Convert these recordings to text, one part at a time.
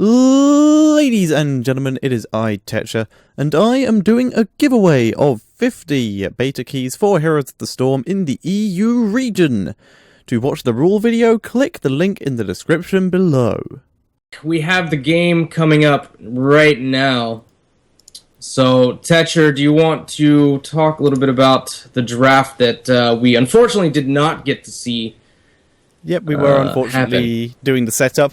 Ladies and gentlemen, it is I, Tetcher, and I am doing a giveaway of 50 beta keys for Heroes of the Storm in the EU region. To watch the rule video, click the link in the description below. We have the game coming up right now. So, Tetcher, do you want to talk a little bit about the draft that we unfortunately did not get to see? Yep, we were unfortunately doing the setup.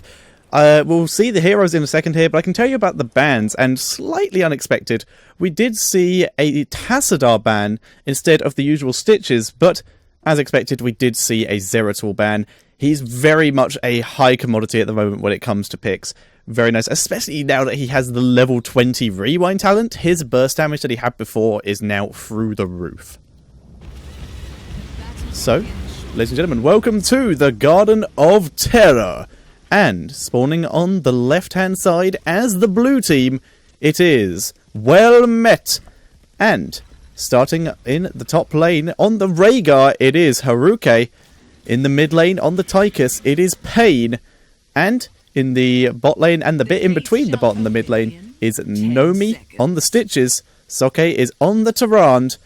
We'll see the heroes in a second here, but I can tell you about the bans, and slightly unexpected, we did see a Tassadar ban instead of the usual Stitches, but as expected, we did see a Zeratul ban. He's very much a high commodity at the moment when it comes to picks. Very nice, especially now that he has the level 20 rewind talent. His burst damage that he had before is now through the roof. So, ladies and gentlemen, welcome to the Garden of Terror. And spawning on the left-hand side as the blue team, it is Well Met. And starting in the top lane on the Rhaegar, it is Haruke. In the mid lane on the Tychus, it is Pain. And in the bot lane and the bit in between the bot and the mid lane is Nomi on the Stitches. Soke is on the Tyrande.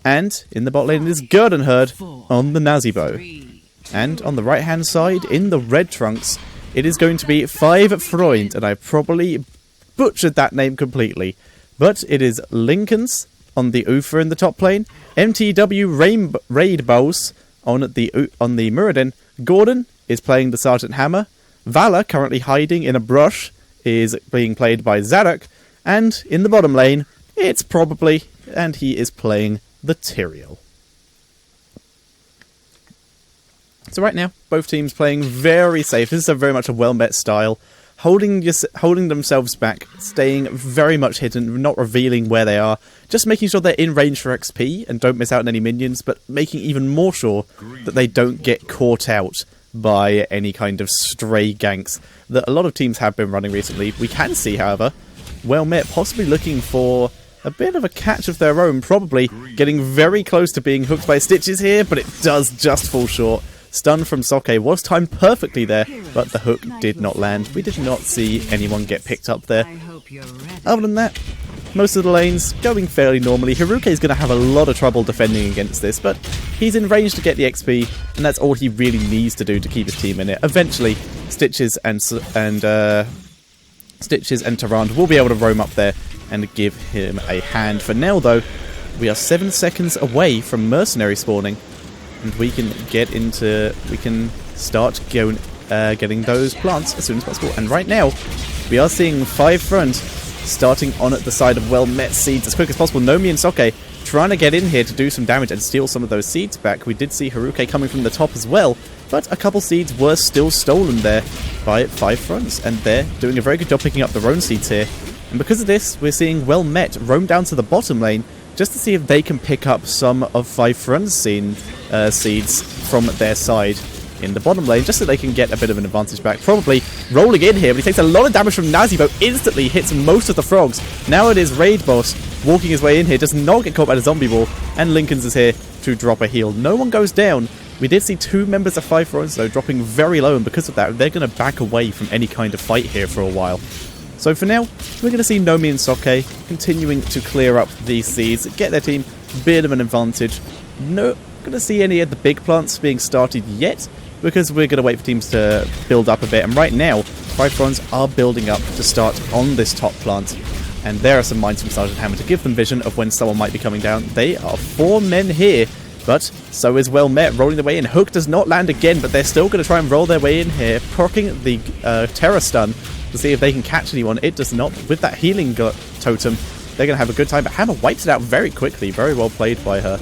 And in the bot lane is Gurdenherd on the Nazibo. And on the right-hand side in the red trunks, it is going to be 5 Freunde, and I probably butchered that name completely. But it is Lincolns on the Ufa in the top lane, MTW Raidbows on the Muradin. Gordon is playing the Sergeant Hammer. Valor, currently hiding in a brush, is being played by Zadok. And in the bottom lane, it's probably, and he is playing the Tyrael. So right now, both teams playing very safe. This is very much a well-met style. Holding themselves back, staying very much hidden, not revealing where they are. Just making sure they're in range for XP and don't miss out on any minions, but making even more sure that they don't get caught out by any kind of stray ganks that a lot of teams have been running recently. We can see, however, well met possibly looking for a bit of a catch of their own, probably getting very close to being hooked by Stitches here, but it does just fall short. Stun from Soke was timed perfectly there, but the hook did not land. We did not see anyone get picked up there. Other than that, most of the lanes going fairly normally. Haruke is going to have a lot of trouble defending against this, but he's in range to get the XP, and that's all he really needs to do to keep his team in it. Eventually, Stitches and Tyrande will be able to roam up there and give him a hand. For now, though, we are 7 seconds away from Mercenary spawning. And we can start getting those plants as soon as possible. And right now, we are seeing 5 Freunde starting on at the side of well-met seeds as quick as possible. Nomi and Soke trying to get in here to do some damage and steal some of those seeds back. We did see Haruke coming from the top as well, but a couple seeds were still stolen there by 5 Freunde, and they're doing a very good job picking up their own seeds here. And because of this, we're seeing well-met roam down to the bottom lane just to see if they can pick up some of 5 Freunde's seeds from their side in the bottom lane, just so they can get a bit of an advantage back. Probably rolling in here, but he takes a lot of damage from Nazibo, instantly hits most of the frogs. Now it is Raid Boss walking his way in here, does not get caught by the zombie wall, and Lincolns is here to drop a heal. No one goes down. We did see 2 members of 5 Freunde, though, dropping very low, and because of that, they're going to back away from any kind of fight here for a while. So for now, we're going to see Nomi and Soke continuing to clear up these seeds, get their team a bit of an advantage. No going to see any of the big plants being started yet, because we're going to wait for teams to build up a bit. And right now, 5 Freunde are building up to start on this top plant. And there are some mines from Sergeant Hammer to give them vision of when someone might be coming down. They are 4 men here, but so is well met, rolling their way in. Hook does not land again, but they're still going to try and roll their way in here, proccing the Terror Stun to see if they can catch anyone. It does not. With that healing totem, they're going to have a good time, but Hammer wipes it out very quickly. Very well played by her.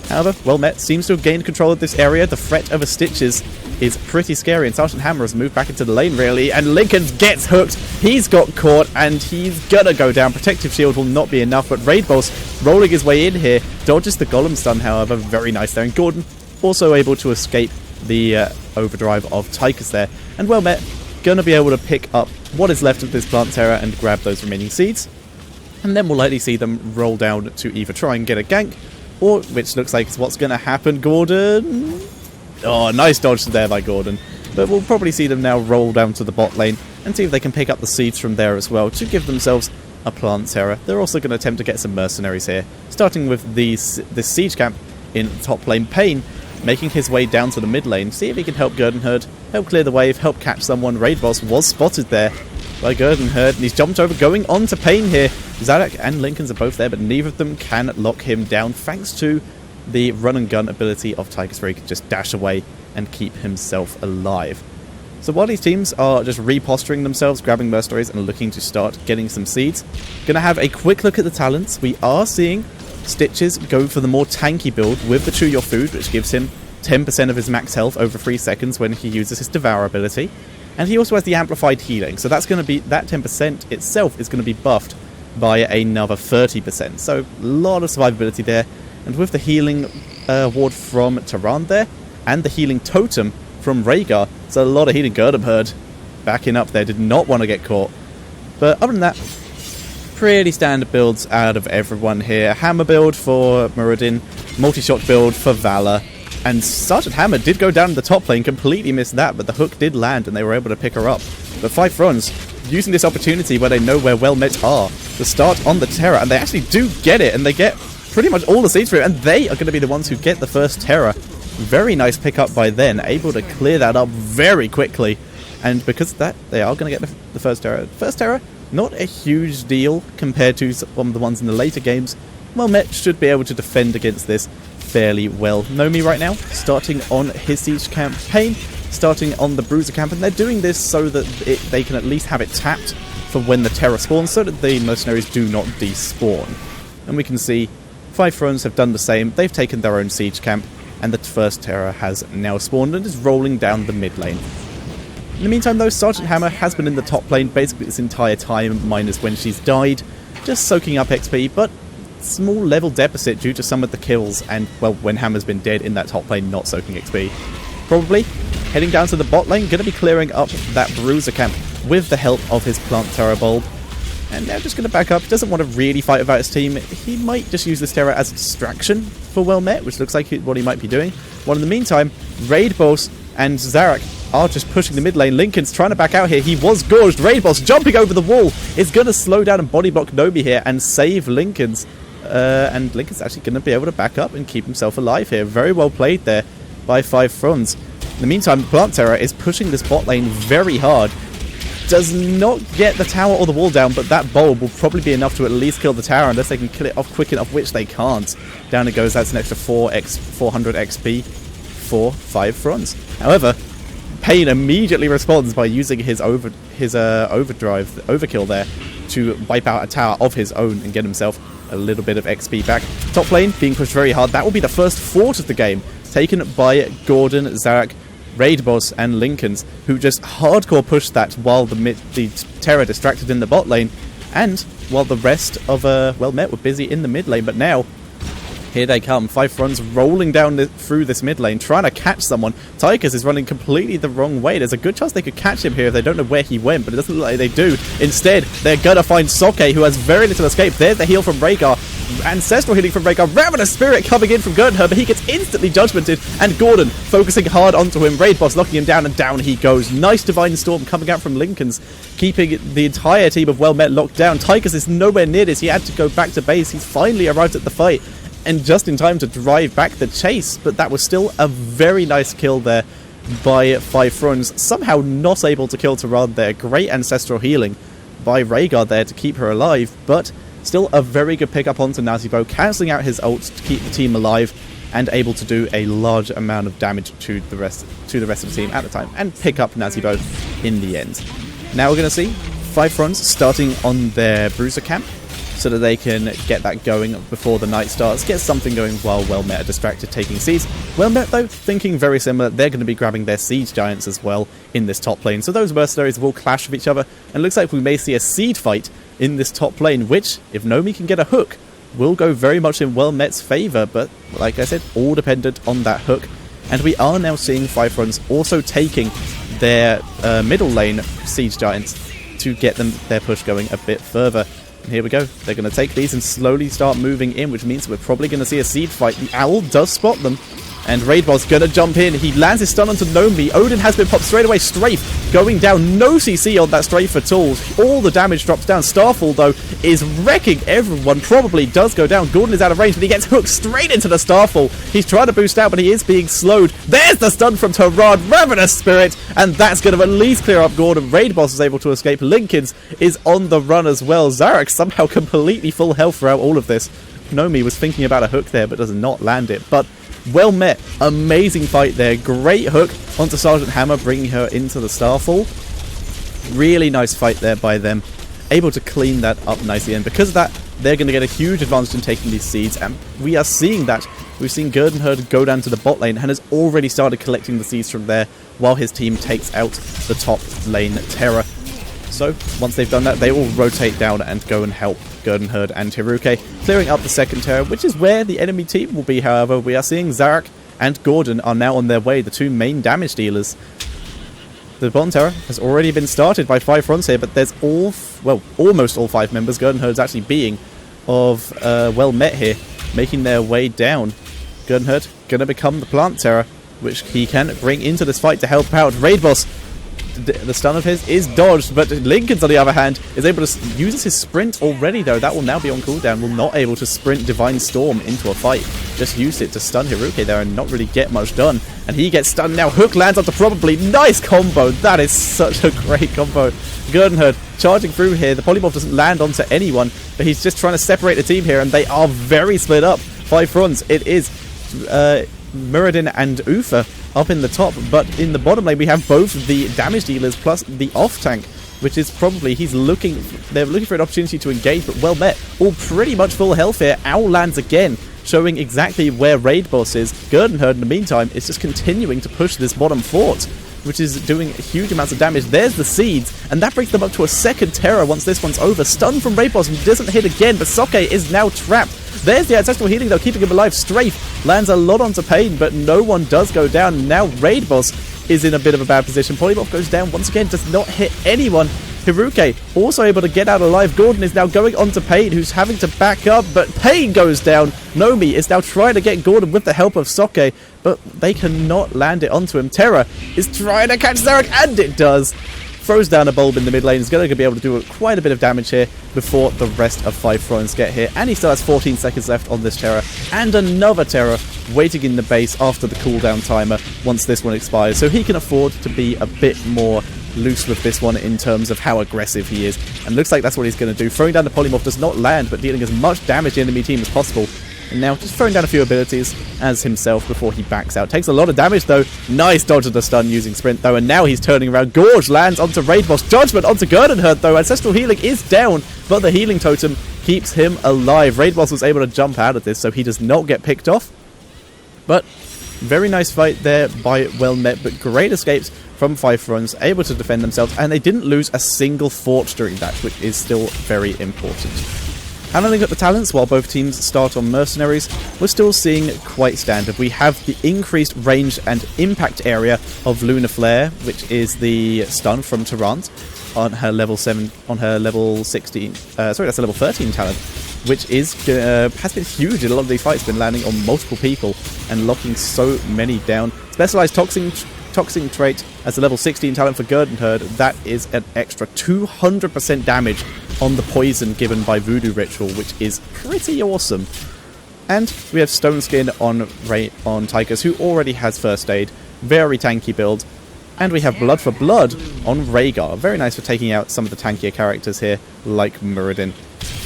However, well met seems to have gained control of this area. The threat of a Stitches is pretty scary, and Sergeant Hammer has moved back into the lane, really, and Lincoln gets hooked. He's got caught, and he's gonna go down. Protective shield will not be enough, but Raid Boss rolling his way in here, dodges the Golem stun, however, very nice there, and Gordon also able to escape the overdrive of Tychus there, and well met, gonna be able to pick up what is left of this plant terror and grab those remaining seeds, and then we'll likely see them roll down to either try and get a gank, or, which looks like it's what's going to happen, Gordon. Oh, nice dodge there by Gordon. But we'll probably see them now roll down to the bot lane and see if they can pick up the seeds from there as well to give themselves a plant terror. They're also going to attempt to get some mercenaries here, starting with this siege camp in top lane. Pain making his way down to the mid lane, see if he can help Gurdenherd, help clear the wave, help catch someone. Raid Boss was spotted there by Gurdenherd, and he's jumped over, going on to Pain here. Zarek and Lincolns are both there, but neither of them can lock him down, thanks to the run and gun ability of Tychus, where he can just dash away and keep himself alive. So while these teams are just reposturing themselves, grabbing mercenaries and looking to start getting some seeds, gonna have a quick look at the talents. We are seeing Stitches go for the more tanky build with the Chew Your Food, which gives him 10% of his max health over 3 seconds when he uses his Devour ability. And he also has the Amplified Healing, so that's going to be, that 10% itself is going to be buffed by another 30%. So a lot of survivability there. And with the healing ward from Taran there, and the healing totem from Rhaegar, it's a lot of healing. Gurdenherd backing up there, did not want to get caught. But other than that, pretty standard builds out of everyone here. Hammer build for Muradin, multi-shot build for Valor, and Sergeant Hammer did go down in the top lane, completely missed that, but the hook did land and they were able to pick her up. But Five Fronts using this opportunity where they know where well met are to start on the Terror, and they actually do get it, and they get pretty much all the seeds through, and they are going to be the ones who get the first Terror. Very nice pickup by them, able to clear that up very quickly, and because of that, they are going to get the first Terror. First Terror, not a huge deal compared to some of the ones in the later games. Well Met should be able to defend against this fairly well. Nomi right now, starting on his siege campaign, starting on the Bruiser camp, and they're doing this so that they can at least have it tapped for when the Terror spawns, so that the mercenaries do not despawn. And we can see Five Thrones have done the same. They've taken their own siege camp, and the first Terror has now spawned and is rolling down the mid lane. In the meantime though, Sergeant Hammer has been in the top lane basically this entire time, minus when she's died, just soaking up XP, but small level deficit due to some of the kills, and well, when Hammer's been dead in that top lane, not soaking XP. Probably heading down to the bot lane, going to be clearing up that Bruiser camp with the help of his Plant Terror Bulb. And now just going to back up. He doesn't want to really fight without his team. He might just use this Terror as a distraction for Well Met, which looks like what he might be doing. While in the meantime, Raid Boss and Zarek are just pushing the mid lane. Lincoln's trying to back out here. He was gorged. Raid Boss jumping over the wall is going to slow down and body block Nomi here and save Lincoln's. And Lincoln's actually going to be able to back up and keep himself alive here. Very well played there by Five Fronts. In the meantime, Plant Terror is pushing this bot lane very hard. Does not get the tower or the wall down, but that bulb will probably be enough to at least kill the tower, unless they can kill it off quick enough, which they can't. Down it goes. That's an extra 400 XP for Five Fronts. However, Pain immediately responds by using his overkill there to wipe out a tower of his own and get himself a little bit of XP back. Top lane being pushed very hard. That will be the first fort of the game, taken by Gordon, Zarek, Raid Boss and Lincolns, who just hardcore pushed that while the Terror distracted in the bot lane, and while the rest of Well Met were busy in the mid lane. But now here they come. Five Fronts rolling down through this mid lane, trying to catch someone. Tychus is running completely the wrong way. There's a good chance they could catch him here if they don't know where he went, but it doesn't look like they do. Instead, they're gonna find Soke, who has very little escape. There's the heal from Rhaegar. Ancestral healing from Rhaegar. Ravenous Spirit coming in from Gurdenherd, but he gets instantly judgmented, and Gordon focusing hard onto him. Raid Boss knocking him down, and down he goes. Nice Divine Storm coming out from Lincoln's, keeping the entire team of Well Met locked down. Tychus is nowhere near this. He had to go back to base. He's finally arrived at the fight, and just in time to drive back the chase, but that was still a very nice kill there by Five Fronts. Somehow not able to kill Taran there. Great ancestral healing by Rhaegar there to keep her alive, but still a very good pickup onto Nazibo, cancelling out his ult to keep the team alive and able to do a large amount of damage to the rest of the team at the time, and pick up Nazibo in the end. Now we're going to see Five Fronts starting on their Bruiser camp, so that they can get that going before the night starts, get something going while Well Met are distracted taking seeds. Well Met, though, thinking very similar. They're going to be grabbing their siege giants as well in this top lane, so those mercenaries will clash with each other, and it looks like we may see a seed fight in this top lane, which, if Nomi can get a hook, will go very much in Well Met's favour, but like I said, all dependent on that hook. And we are now seeing Five Fronts also taking their middle lane siege giants to get their push going a bit further. And here we go. They're going to take these and slowly start moving in, which means we're probably going to see a seed fight. The Owl does spot them, And Raidball's gonna jump in. He lands his stun onto Nomi. Odin has been popped straight away. Strafe going down. No CC on that Strafe at all. All the damage drops down. Starfall, though, is wrecking everyone. Probably does go down. Gordon is out of range, but he gets hooked straight into the Starfall. He's trying to boost out, but he is being slowed. There's the stun from Terran. Ravenous Spirit. And that's going to at least clear up Gordon. Raidboss is able to escape. Lincoln's is on the run as well. Zarek somehow completely full health throughout all of this. Nomi was thinking about a hook there, but does not land it. But well met. Amazing fight there. Great hook onto Sergeant Hammer, bringing her into the Starfall. Really nice fight there by them. Able to clean that up nicely. And because of that, they're going to get a huge advantage in taking these seeds. And we are seeing that. We've seen Gurdenherd go down to the bot lane and has already started collecting the seeds from there while his team takes out the top lane Terra. So, once they've done that, they will rotate down and go and help Gurdenherd and Hiruke, clearing up the second Terra, which is where the enemy team will be, however. We are seeing Zarek and Gordon are now on their way, the two main damage dealers. The bottom Terra has already been started by 5 fronts here, but there's almost all 5 members, Gurdenherd's actually being of well met here, making their way down. Gurdenherd gonna become the plant Terra, which he can bring into this fight to help out. Raidboss, the stun of his is dodged, but Lincoln's on the other hand is able to use his sprint already, though. That will now be on cooldown. Will not able to sprint Divine Storm into a fight. Just used it to stun Hiruke there and not really get much done. And he gets stunned now. Hook lands onto probably. Nice combo. That is such a great combo. Gurdenherd charging through here. The polymorph doesn't land onto anyone, but he's just trying to separate the team here, and they are very split up. 5 fronts. It is Muradin and Ufa up in the top, but in the bottom lane we have both the damage dealers plus the off tank, which is probably they're looking for an opportunity to engage, but well met. All pretty much full health here. Owl lands again, showing exactly where Raidboss is. Gurdenherd in the meantime is just continuing to push this bottom fort, which is doing huge amounts of damage. There's the seeds, and that brings them up to a second Terror once this one's over. Stun from Raidboss, and he doesn't hit again, but Soke is now trapped. There's the ancestral healing, though, keeping him alive. Strafe lands a lot onto Pain, but no one does go down. Now Raidboss is in a bit of a bad position. Polymorph goes down once again, does not hit anyone. Hiruke also able to get out alive. Gordon is now going onto Pain, who's having to back up, but Pain goes down. Nomi is now trying to get Gordon with the help of Soke, but they cannot land it onto him. Terra is trying to catch Zarek, and it does. Throws down a bulb in the mid lane. He's going to be able to do quite a bit of damage here before the rest of 5 Thrones get here. And he still has 14 seconds left on this Terra. And another Terra waiting in the base after the cooldown timer once this one expires. So he can afford to be a bit more loose with this one in terms of how aggressive he is. And looks like that's what he's going to do. Throwing down the polymorph does not land, but dealing as much damage to the enemy team as possible. And now just throwing down a few abilities as himself before he backs out. Takes a lot of damage, though. Nice dodge of the stun using sprint, though. And now he's turning around. Gorge lands onto Raidboss. Judgment onto Gurdenherd, though. Ancestral healing is down, but the healing totem keeps him alive. Raidboss was able to jump out of this, so he does not get picked off. But very nice fight there by well met, but great escapes from 5 Thrones, able to defend themselves, and they didn't lose a single fort during that, which is still very important. Handling up the talents while both teams start on mercenaries, we're still seeing quite standard. We have the increased range and impact area of Lunar Flare, which is the stun from Tarrant on her level 7, on her level 16. Sorry, that's a level 13 talent, which is has been huge in a lot of these fights. Been landing on multiple people and locking so many down. Specialized Toxin trait as a level 16 talent for Gurdenherd. That is an extra 200% damage on the poison given by Voodoo Ritual, which is pretty awesome. And we have Stone Skin on Tychus, who already has first aid. Very tanky build. And we have Blood for Blood on Rhaegar. Very nice for taking out some of the tankier characters here, like Muradin.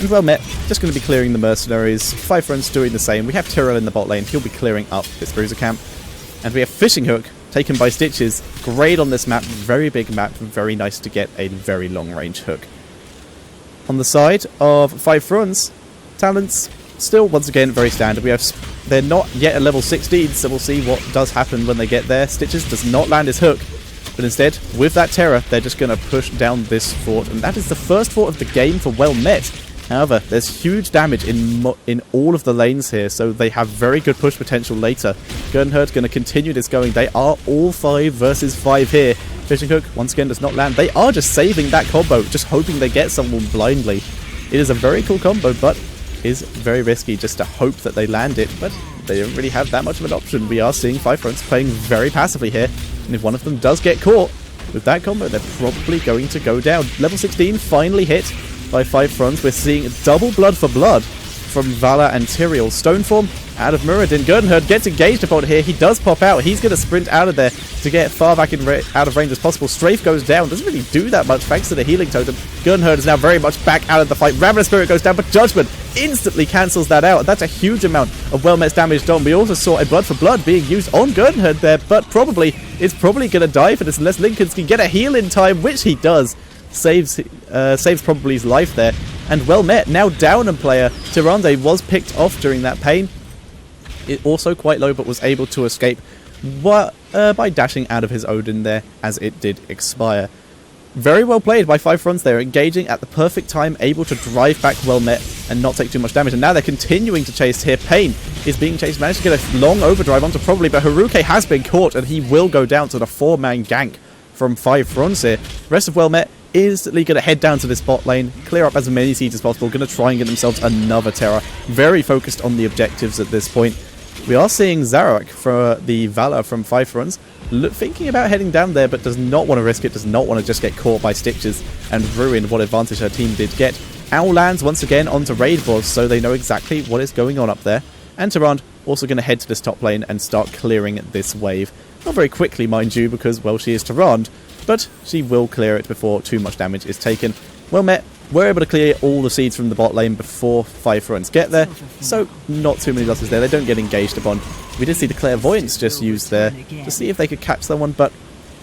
And well met, just going to be clearing the mercenaries. 5 Friends doing the same. We have Tyrell in the bot lane. He'll be clearing up this bruiser camp. And we have Fishing Hook, taken by Stitches. Great on this map. Very big map. Very nice to get a very long range hook. On the side of 5 Fronts, talents still once again very standard. They're not yet at level 16, so we'll see what does happen when they get there. Stitches does not land his hook, but instead, with that Terror, they're just going to push down this fort, and that is the first fort of the game for well met. However, there's huge damage in all of the lanes here, so they have very good push potential later. Gurdenherd's going to continue this going. They are all 5 versus 5 here. Fishing Hook, once again, does not land. They are just saving that combo, just hoping they get someone blindly. It is a very cool combo, but is very risky just to hope that they land it. But they don't really have that much of an option. We are seeing Five Fronts playing very passively here, and if one of them does get caught with that combo, they're probably going to go down. Level 16 finally hit by Five Fronts. We're seeing double blood for blood from Vala and Tyrael. Stoneform out of Muradin. Gurdenherd gets engaged upon here. He does pop out. He's going to sprint out of there to get far back out of range as possible. Strafe goes down. Doesn't really do that much thanks to the healing totem. Gurdenherd is now very much back out of the fight. Ravenous Spirit goes down, but Judgment instantly cancels that out. That's a huge amount of well-met damage done. We also saw a blood for blood being used on Gurdenherd there, but it's probably going to die for this unless Lincolns can get a heal in time, which he does. Saves probably his life there. And well met. Now down a player. Tyrande was picked off during that pain. It also quite low, but was able to escape by dashing out of his Odin there as it did expire. Very well played by Five Fronts there, engaging at the perfect time, able to drive back well met and not take too much damage. And now they're continuing to chase here. Pain is being chased, managed to get a long overdrive onto probably, but Haruke has been caught and he will go down to the 4-man gank from Five Fronts here. Rest of well met instantly going to head down to this bot lane, clear up as many seeds as possible, going to try and get themselves another Terra. Very focused on the objectives at this point. We are seeing Zarok for the Vala from Five Fronts thinking about heading down there, but does not want to risk it, does not want to just get caught by Stitches and ruin what advantage her team did get. Owl lands once again onto raid boss, so they know exactly what is going on up there. And Tyrande also going to head to this top lane and start clearing this wave. Not very quickly, mind you, because, well, she is Tyrande, but she will clear it before too much damage is taken. Well met. We're able to clear all the seeds from the bot lane before Five Fronts get there, so not too many losses there. They don't get engaged upon. We did see the Clairvoyance just used there to see if they could catch someone, but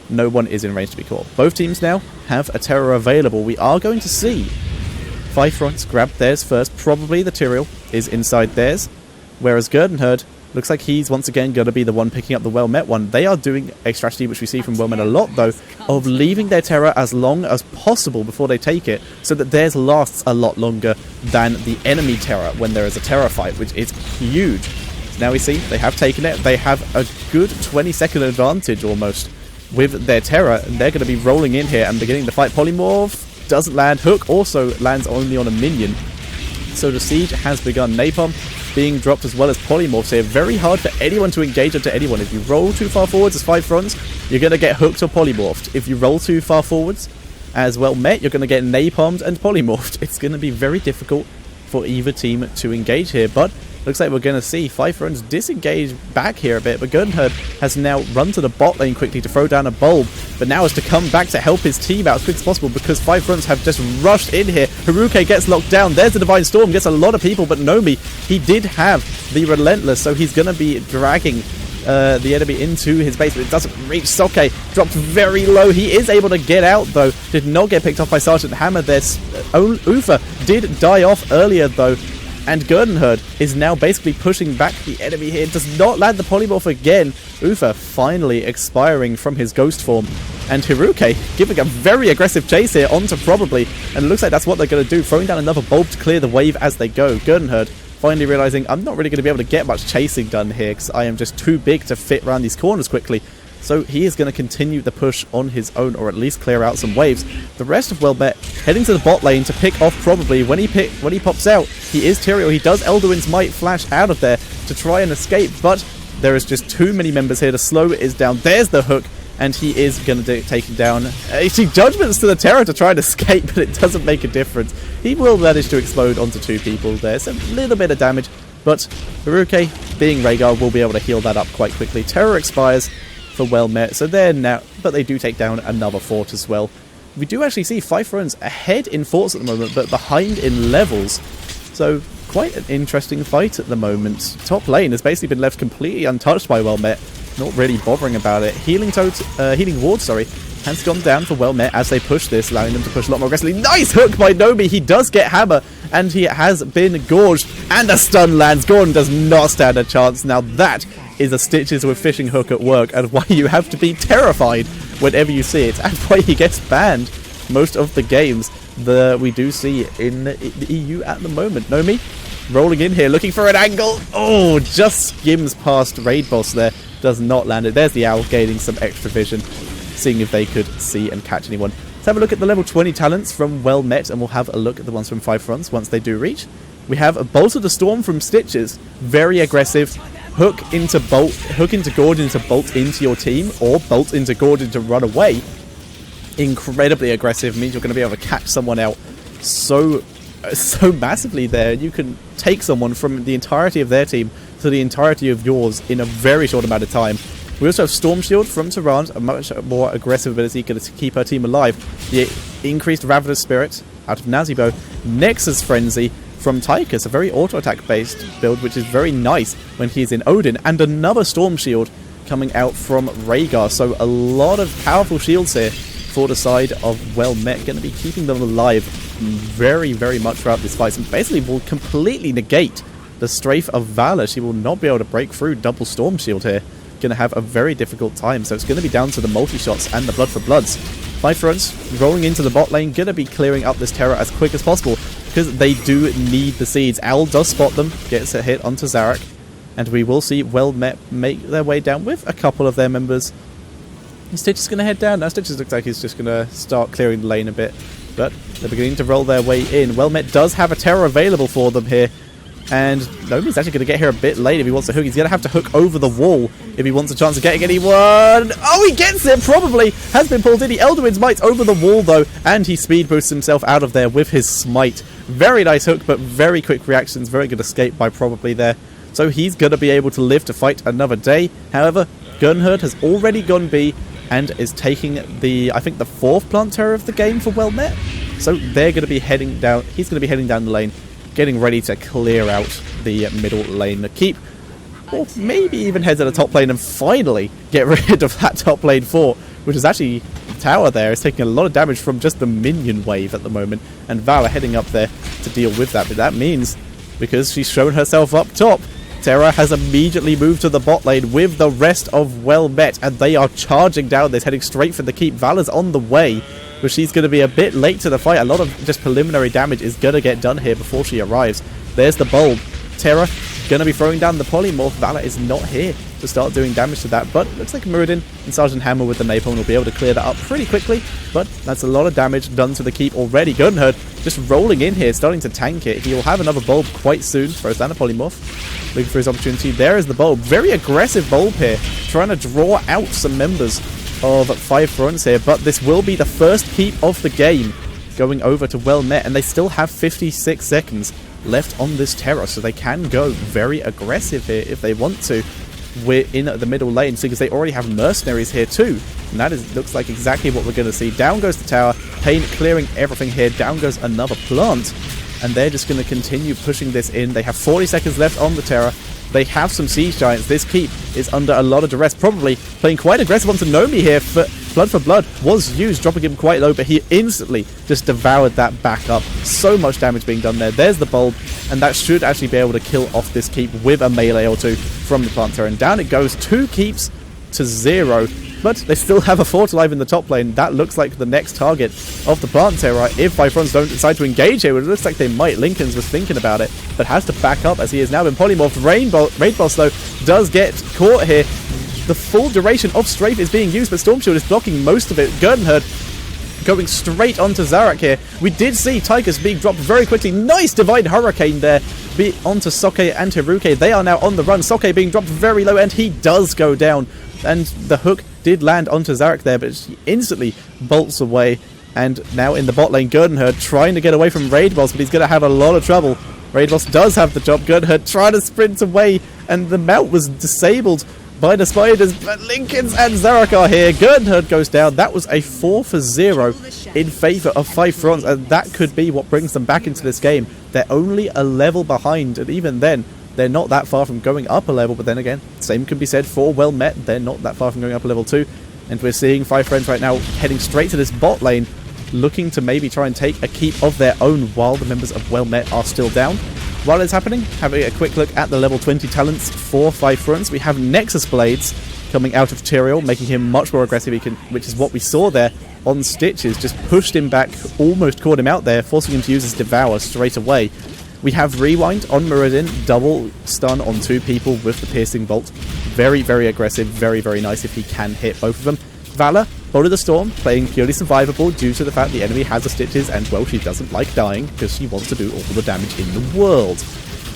no one is in range to be caught. Both teams now have a Terror available. We are going to see Five Fronts grab theirs first. Probably the Tyrael is inside theirs, whereas Gurdenherd looks like he's once again going to be the one picking up the well-met one. They are doing a strategy which we see from well-met a lot, though, of leaving their Terror as long as possible before they take it, so that theirs lasts a lot longer than the enemy Terror when there is a Terror fight, which is huge. So now we see they have taken it. They have a good 20-second advantage almost with their Terror, and they're going to be rolling in here and beginning the fight. Polymorph doesn't land. Hook also lands only on a minion. So the siege has begun. Napalm being dropped as well as Polymorphs here. Very hard for anyone to engage onto anyone. If you roll too far forwards as Five Fronts, you're going to get hooked or polymorphed. If you roll too far forwards as well met, you're going to get napalmed and polymorphed. It's going to be very difficult for either team to engage here, but looks like we're going to see Five Fronts disengage back here a bit, but Gurdenherd has now run to the bot lane quickly to throw down a bulb, but now has to come back to help his team out as quick as possible because Five Fronts have just rushed in here. Haruke gets locked down. There's the Divine Storm, gets a lot of people, but Nomi, he did have the Relentless, so he's going to be dragging the enemy into his base, but it doesn't reach. Soke dropped very low. He is able to get out, though. Did not get picked off by Sergeant Hammer. Their Ufa did die off earlier, though. And Gurdenherd is now basically pushing back the enemy here. Does not land the polymorph again. Ufa finally expiring from his ghost form. And Haruke giving a very aggressive chase here onto probably. And it looks like that's what they're going to do. Throwing down another bulb to clear the wave as they go. Gurdenherd finally realizing I'm not really going to be able to get much chasing done here because I am just too big to fit around these corners quickly. So he is going to continue the push on his own, or at least clear out some waves. The rest of Wellbet heading to the bot lane to pick off probably. When he pops out, he is Tyrael. He does Elduin's Might flash out of there to try and escape, but there is just too many members here. The slow is down. There's the hook, and he is going to take him down. He judgments to the Terror to try and escape, but it doesn't make a difference. He will manage to explode onto two people. There's a little bit of damage, but Haruke, being Rhaegar, will be able to heal that up quite quickly. Terror expires for well met, so they're now, but they do take down another fort as well. We do actually see Five Fronts ahead in forts at the moment, but behind in levels, so quite an interesting fight at the moment. Top lane has basically been left completely untouched by well met, not really bothering about it. Healing ward, has gone down for well met as they push this, allowing them to push a lot more aggressively. Nice hook by Nomi. He does get hammer, and he has been gorged, and a stun lands. Gordon does not stand a chance. Now that is a Stitches with fishing hook at work, and why you have to be terrified whenever you see it, and why he gets banned most of the games that we do see in the EU at the moment. Nomi rolling in here, looking for an angle. Oh, just skims past raid boss there. Does not land it. There's the owl gaining some extra vision, seeing if they could see and catch anyone. Let's have a look at the level 20 talents from Well Met, and we'll have a look at the ones from Five Fronts once they do reach. We have a Bolt of the Storm from Stitches, very aggressive, hook into Gordon to bolt into your team, or bolt into Gordon to run away. Incredibly aggressive, means you're going to be able to catch someone out so massively there. You can take someone from the entirety of their team to the entirety of yours in a very short amount of time. We also have Storm Shield from Tyrant, a much more aggressive ability to keep her team alive. The increased Ravenous Spirit out of Nazibo. Nexus Frenzy from Tychus, a very auto-attack based build, which is very nice when he's in Odin. And another Storm Shield coming out from Rhaegar. So a lot of powerful shields here for the side of Well Met. Going to be keeping them alive very, very much throughout this fight. And basically will completely negate the strafe of Valor. She will not be able to break through double Storm Shield here. Going to have a very difficult time. So it's going to be down to the multi-shots and the Blood for Bloods. Five fronts rolling into the bot lane. Going to be clearing up this Terror as quick as possible because they do need the seeds. Owl does spot them. Gets a hit onto Zarek. And we will see Well Met make their way down with a couple of their members. Stitch is going to head down. Now Stitch looks like he's just going to start clearing the lane a bit. But they're beginning to roll their way in. Well Met does have a Terror available for them here. And Nomi's actually going to get here a bit late if he wants to hook. He's going to have to hook over the wall if he wants a chance of getting anyone. Oh, he gets it, probably. Has been pulled in. The Elderwind's Might over the wall, though. And he speed boosts himself out of there with his smite. Very nice hook, but very quick reactions. Very good escape by probably there. So he's going to be able to live to fight another day. However, Gernhard has already gone B and is taking the, I think, the 4th plant terror of the game for Well Met. So they're going to be heading down. He's going to be heading down the lane, getting ready to clear out the middle lane. The keep, or maybe even head to the top lane and finally get rid of that top lane fort, which is actually the tower there. Is taking a lot of damage from just the minion wave at the moment, and Valor heading up there to deal with that. But that means, because she's shown herself up top, Terra has immediately moved to the bot lane with the rest of Well Met, and they are charging down this, heading straight for the keep. Valor's on the way, but she's going to be a bit late to the fight. A lot of just preliminary damage is going to get done here before she arrives. There's the bulb. Terra going to be throwing down the polymorph. Valor is not here to start doing damage to that, but looks like Muradin and Sergeant Hammer with the napalm will be able to clear that up pretty quickly, but that's a lot of damage done to the keep already. Gernhard just rolling in here, starting to tank it. He will have another bulb quite soon. Throws down the polymorph, looking for his opportunity. There is the bulb. Very aggressive bulb here, trying to draw out some members of Five Fronts here, but this will be the first keep of the game going over to Well Met, and they still have 56 seconds left on this Terror, so they can go very aggressive here if they want to. We're in the middle lane, so because they already have mercenaries here too, and that looks like exactly what we're going to see. Down goes the tower, Pain clearing everything here. Down goes another plant, and they're just going to continue pushing this in. They have 40 seconds left on the Terror. They have some siege giants. This keep is under a lot of duress, probably playing quite aggressive onto Nomi here. Blood for Blood was used, dropping him quite low, but he instantly just devoured that back up. So much damage being done there. There's the bulb, and that should actually be able to kill off this keep with a melee or two from the Planter. And down it goes, 2 keeps to 0. But they still have a fort alive in the top lane. That looks like the next target of the Plant Terror. If Five Fronts don't decide to engage here, it looks like they might. Lincoln's was thinking about it, but has to back up as he has now been polymorphed. Raid Boss, though, does get caught here. The full duration of Strafe is being used, but Storm Shield is blocking most of it. Gernhard going straight onto Zarak here. We did see Tychus being dropped very quickly. Nice Divine Hurricane there. Onto Soke and Hiruke. They are now on the run. Soke being dropped very low, and he does go down. And the hook did land onto Zarak there, but she instantly bolts away. And now in the bot lane, Gernhard trying to get away from Raid Boss, but he's going to have a lot of trouble. Raid Boss does have the job. Gernhard trying to sprint away, and the mount was disabled by the spiders, but Lincolns and Zarak are here. Gernhard goes down. That was a 4 for 0 in favour of Five Fronts, and that could be what brings them back into this game. They're only a level behind, and even then, they're not that far from going up a level. But then again, same can be said for Well Met. They're not that far from going up a level too. And we're seeing Five Friends right now heading straight to this bot lane, looking to maybe try and take a keep of their own while the members of Well Met are still down. While it's happening, having a quick look at the level 20 talents for Five Fronts, we have Nexus Blades coming out of Tyrael, making him much more aggressive, which is what we saw there on Stitches. Just pushed him back, almost caught him out there, forcing him to use his Devour straight away. We have Rewind on Muradin, double stun on 2 people with the Piercing Bolt. Very, very aggressive, very, very nice if he can hit both of them. Valor, Bolt of the Storm, playing purely survivable due to the fact the enemy has a Stitches, and, well, she doesn't like dying because she wants to do all the damage in the world.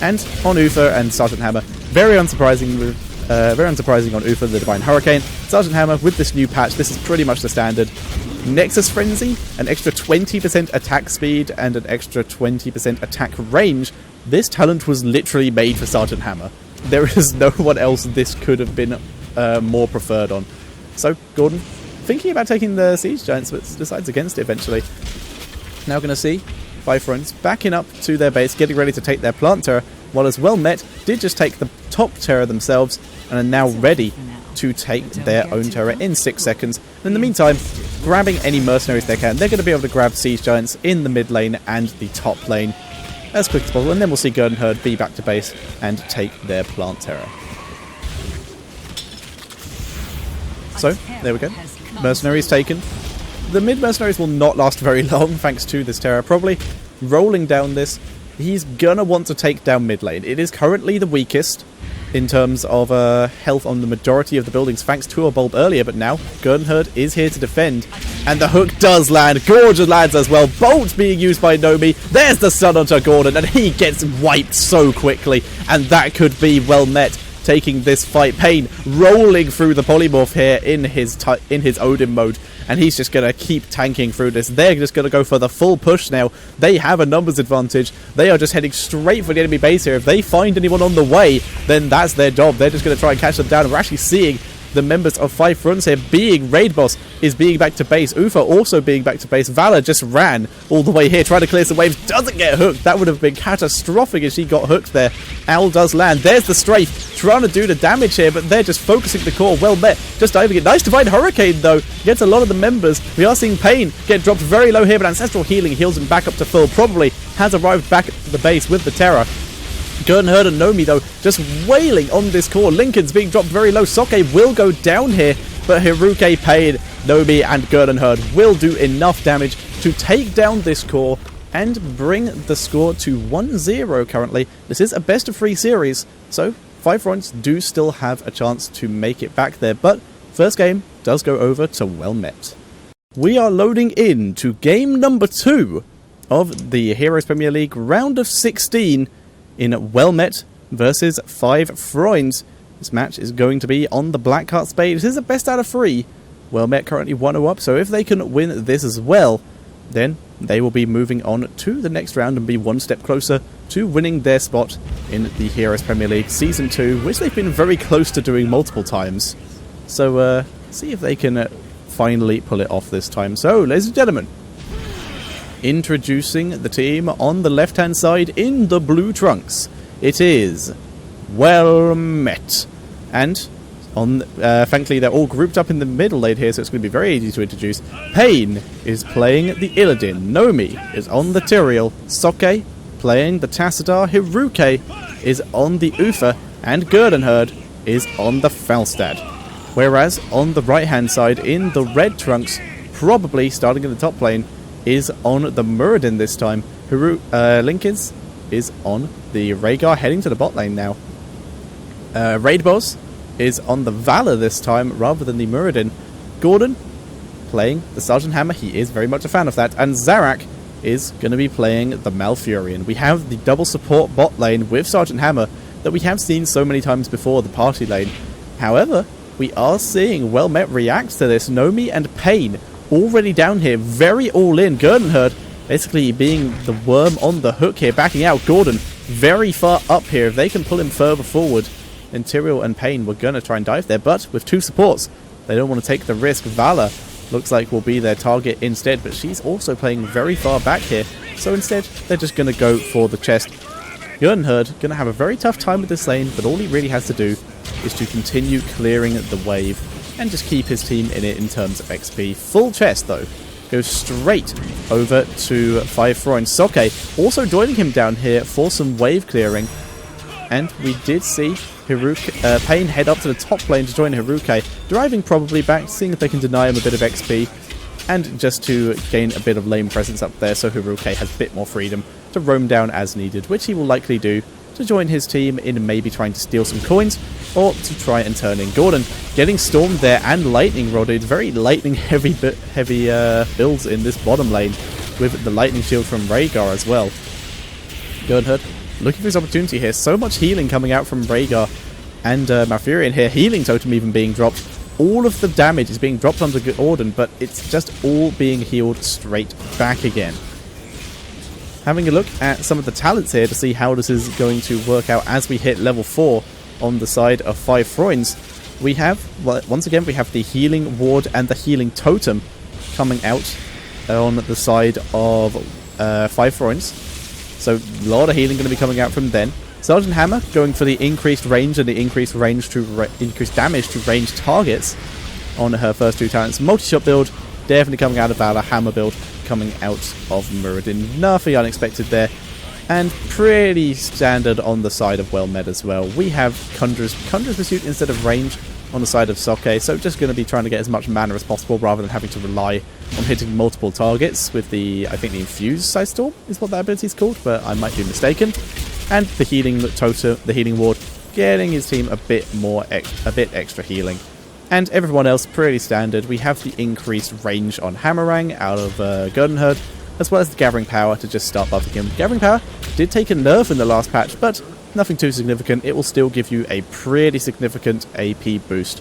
And on Uther and Sergeant Hammer, Very unsurprising on Ufa, the Divine Hurricane. Sergeant Hammer, with this new patch, this is pretty much the standard. Nexus Frenzy, an extra 20% attack speed and an extra 20% attack range. This talent was literally made for Sergeant Hammer. There is no one else this could have been more preferred on. So, Gordon, thinking about taking the Siege Giants, but decides against it eventually. Now going to see 5 friends backing up to their base, getting ready to take their plant turret, while as Well Met did just take the top turret themselves and are now ready to take their own turret in 6 seconds. And in the meantime, grabbing any mercenaries they can. They're going to be able to grab Siege Giants in the mid lane and the top lane as quick as possible, and then we'll see Gurden Herd be back to base and take their plant terror. So, there we go. Mercenaries taken. The mid mercenaries will not last very long thanks to this terror. Probably rolling down this, he's gonna want to take down mid lane. It is currently the weakest in terms of health on the majority of the buildings thanks to a bulb earlier, but now Gurden Herd is here to defend, and the hook does land. Gorgeous lands as well. Bolt being used by Nomi. There's the stun onto Gordon, and he gets wiped so quickly, and that could be Well Met taking this fight. Pain rolling through the polymorph here in his Odin mode, and he's just going to keep tanking through this. They're just going to go for the full push now. They have a numbers advantage. They are just heading straight for the enemy base here. If they find anyone on the way, then that's their job. They're just going to try and catch them down. And we're actually seeing the members of 5 fronts here being Raid Boss is being back to base. Ufa also being back to base. Valor just ran all the way here, trying to clear some waves. Doesn't get hooked. That would have been catastrophic if she got hooked there. Owl does land. There's the strafe, trying to do the damage here, but they're just focusing the core. Well met, just diving it. Nice Divine Hurricane, though. Gets a lot of the members. We are seeing Pain get dropped very low here, but Ancestral Healing heals him back up to full. Probably has arrived back at the base with the Terror. Gurden Herd and Nomi, though, just wailing on this core. Lincoln's being dropped very low. Soke will go down here, but Hiruke, Pain, Nomi, and Gurden Herd will do enough damage to take down this core and bring the score to 1-0 currently. This is a best-of-3 series, so 5 fronts do still have a chance to make it back there, but first game does go over to Well Met. We are loading in to game number 2 of the Heroes Premier League round of 16 in Well Met versus 5 Freunde. This match is going to be on the Black Heart Spade. This is a best out of 3. Well Met currently 1-0 up, so if they can win this as well, then they will be moving on to the next round and be one step closer to winning their spot in the Heroes Premier League Season 2, which they've been very close to doing multiple times. So, see if they can finally pull it off this time. So, ladies and gentlemen, introducing the team on the left-hand side in the blue trunks. It is Well Met. And on thankfully they're all grouped up in the middle lane here, so it's going to be very easy to introduce. Pain is playing the Illidan. Nomi is on the Tyrael. Soke playing the Tassadar. Hiruke is on the Ufa. And Gurden Herd is on the Falstad. Whereas on the right-hand side in the red trunks, probably starting in the top lane, is on the Muradin this time. Linkins is on the Rhaegar, heading to the bot lane now. Raid Boss is on the Valor this time, rather than the Muradin. Gordon playing the Sergeant Hammer, he is very much a fan of that. And Zarak is going to be playing the Malfurion. We have the double support bot lane with Sergeant Hammer that we have seen so many times before, the party lane. However, we are seeing Well Met react to this. Nomi and Pain already down here, very all in. Gurden Herd basically being the worm on the hook here, backing out. Gordon very far up here. If they can pull him further forward, then Tyrael and Pain were going to try and dive there, but with 2 supports, they don't want to take the risk. Valor looks like will be their target instead, but she's also playing very far back here, so instead they're just going to go for the chest. Gurden Herd going to have a very tough time with this lane, but all he really has to do is to continue clearing the wave and just keep his team in it in terms of XP. Full chest, though, goes straight over to 5 Freunde. Soke also joining him down here for some wave clearing. And we did see Pain head up to the top lane to join Hiruke, driving probably back, seeing if they can deny him a bit of XP, and just to gain a bit of lane presence up there so Hiruke has a bit more freedom to roam down as needed, which he will likely do to join his team in maybe trying to steal some coins or to try and turn in. Gordon getting stormed there and lightning rodded. Very lightning heavy builds in this bottom lane with the lightning shield from Rhaegar as well. Gurden Herd looking for his opportunity here. So much healing coming out from Rhaegar and Malfurion here. Healing totem even being dropped. All of the damage is being dropped onto Gordon, but it's just all being healed straight back again. Having a look at some of the talents here to see how this is going to work out as we hit level 4 on the side of 5 Freunds. We have, well, once again, we have the healing ward and the healing totem coming out on the side of 5 Freunds. So a lot of healing going to be coming out from then. Sergeant Hammer going for the increased range and the increased range to increased damage to ranged targets on her first 2 talents. Multi-shot build definitely coming out of Valor. Hammer build coming out of Muradin. Nothing unexpected there. And pretty standard on the side of Well Met as well. We have Conjurer's Pursuit instead of range on the side of Soke. So just going to be trying to get as much mana as possible rather than having to rely on hitting multiple targets with the, I think the Infused Side Storm is what that ability is called, but I might be mistaken. And the healing totem, the healing ward, getting his team a bit extra healing. And everyone else pretty standard. We have the increased range on Hammerang out of Gurdenherd, as well as the Gathering Power to just start buffing him. Gathering Power did take a nerf in the last patch, but nothing too significant. It will still give you a pretty significant AP boost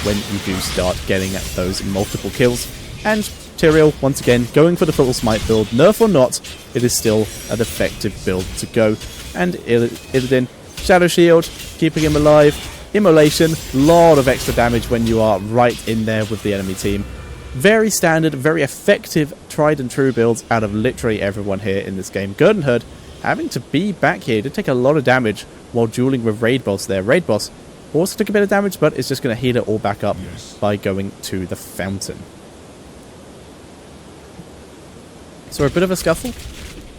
when you do start getting those multiple kills. And Tyrael, once again, going for the full smite build. Nerf or not, it is still an effective build to go. And Illidan, Shadow Shield, keeping him alive. Immolation, lot of extra damage when you are right in there with the enemy team. Very standard, very effective, tried and true builds out of literally everyone here in this game. Gurdenherd, having to be back here, did take a lot of damage while dueling with Raid Boss there. Raid Boss also took a bit of damage, but it's just going to heal it all back up by going to the fountain. So a bit of a scuffle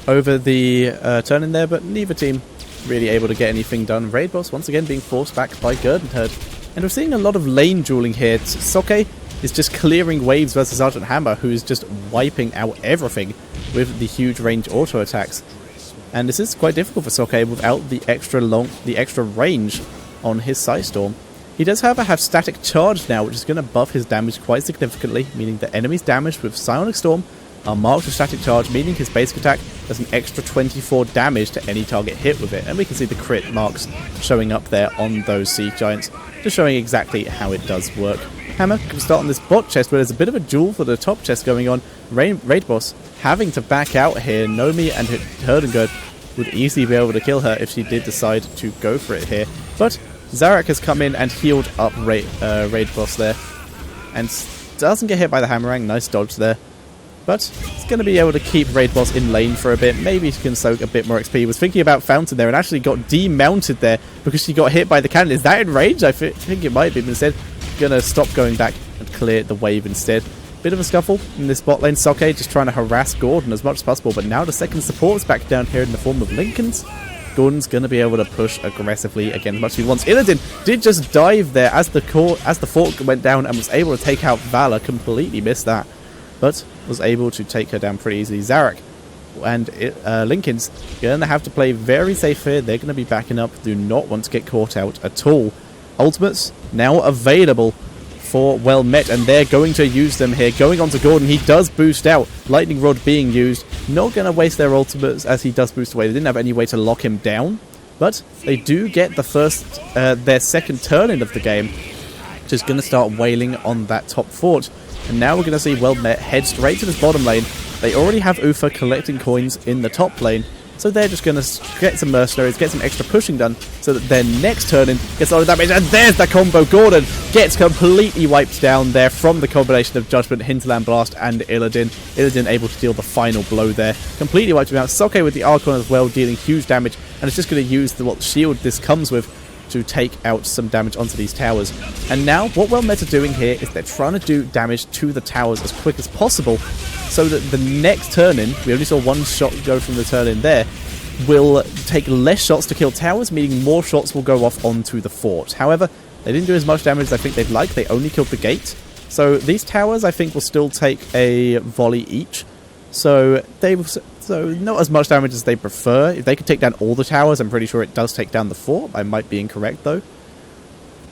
over the turn in there, but neither team really able to get anything done. Raid Boss once again being forced back by Gurdenherd. And we're seeing a lot of lane dueling here. Soke is just clearing waves versus Sergeant Hammer, who is just wiping out everything with the huge range auto attacks. And this is quite difficult for Soke without the extra range on his Side Storm. He does, however, have Static Charge now, which is going to buff his damage quite significantly, meaning that enemies damaged with Psionic Storm are marked with Static Charge, meaning his basic attack does an extra 24 damage to any target hit with it. And we can see the crit marks showing up there on those Siege Giants, just showing exactly how it does work. Hammer can start on this bot chest where there's a bit of a duel for the top chest going on. Raid Boss having to back out here. Nomi and Herdengerd would easily be able to kill her if she did decide to go for it here. But Zarak has come in and healed up Raid Boss there. And doesn't get hit by the Hammerang. Nice dodge there. But he's going to be able to keep Raid Boss in lane for a bit. Maybe he can soak a bit more XP. He was thinking about Fountain there and actually got demounted there because she got hit by the cannon. Is that in range? I think it might be, but instead going to stop going back and clear the wave instead. Bit of a scuffle in this bot lane. Soke just trying to harass Gordon as much as possible, but now the second support's back down here in the form of Lincoln's. Gordon's going to be able to push aggressively again as much as he wants. Illidan did just dive there as the fort went down and was able to take out Valor. Completely missed that, but was able to take her down pretty easily. Zarak and Lincoln's going to have to play very safe here. They're going to be backing up. Do not want to get caught out at all. Ultimates now available for Well Met, and they're going to use them here. Going on to Gordon, he does boost out. Lightning Rod being used. Not going to waste their ultimates as he does boost away. They didn't have any way to lock him down, but they do get the their second turn in of the game, which is going to start wailing on that top fort. And now we're going to see Well Met head straight to this bottom lane. They already have Ufa collecting coins in the top lane, so they're just going to get some mercenaries, get some extra pushing done, so that their next turn in gets a lot of damage. And there's the combo. Gordon gets completely wiped down there from the combination of Judgment, Hinterland Blast, and Illidan. Illidan able to deal the final blow there. Completely wiped him out. Soke with the Archon as well, dealing huge damage, and it's just going to use what shield this comes with to take out some damage onto these towers. And now what Well Met are doing here is they're trying to do damage to the towers as quick as possible, so that the next turn in, we only saw one shot go from the turn in there, will take less shots to kill towers, meaning more shots will go off onto the fort. However, they didn't do as much damage as I think they'd like. They only killed the gate. So these towers I think will still take a volley each. So not as much damage as they prefer. If they could take down all the towers, I'm pretty sure it does take down the fort. I might be incorrect though.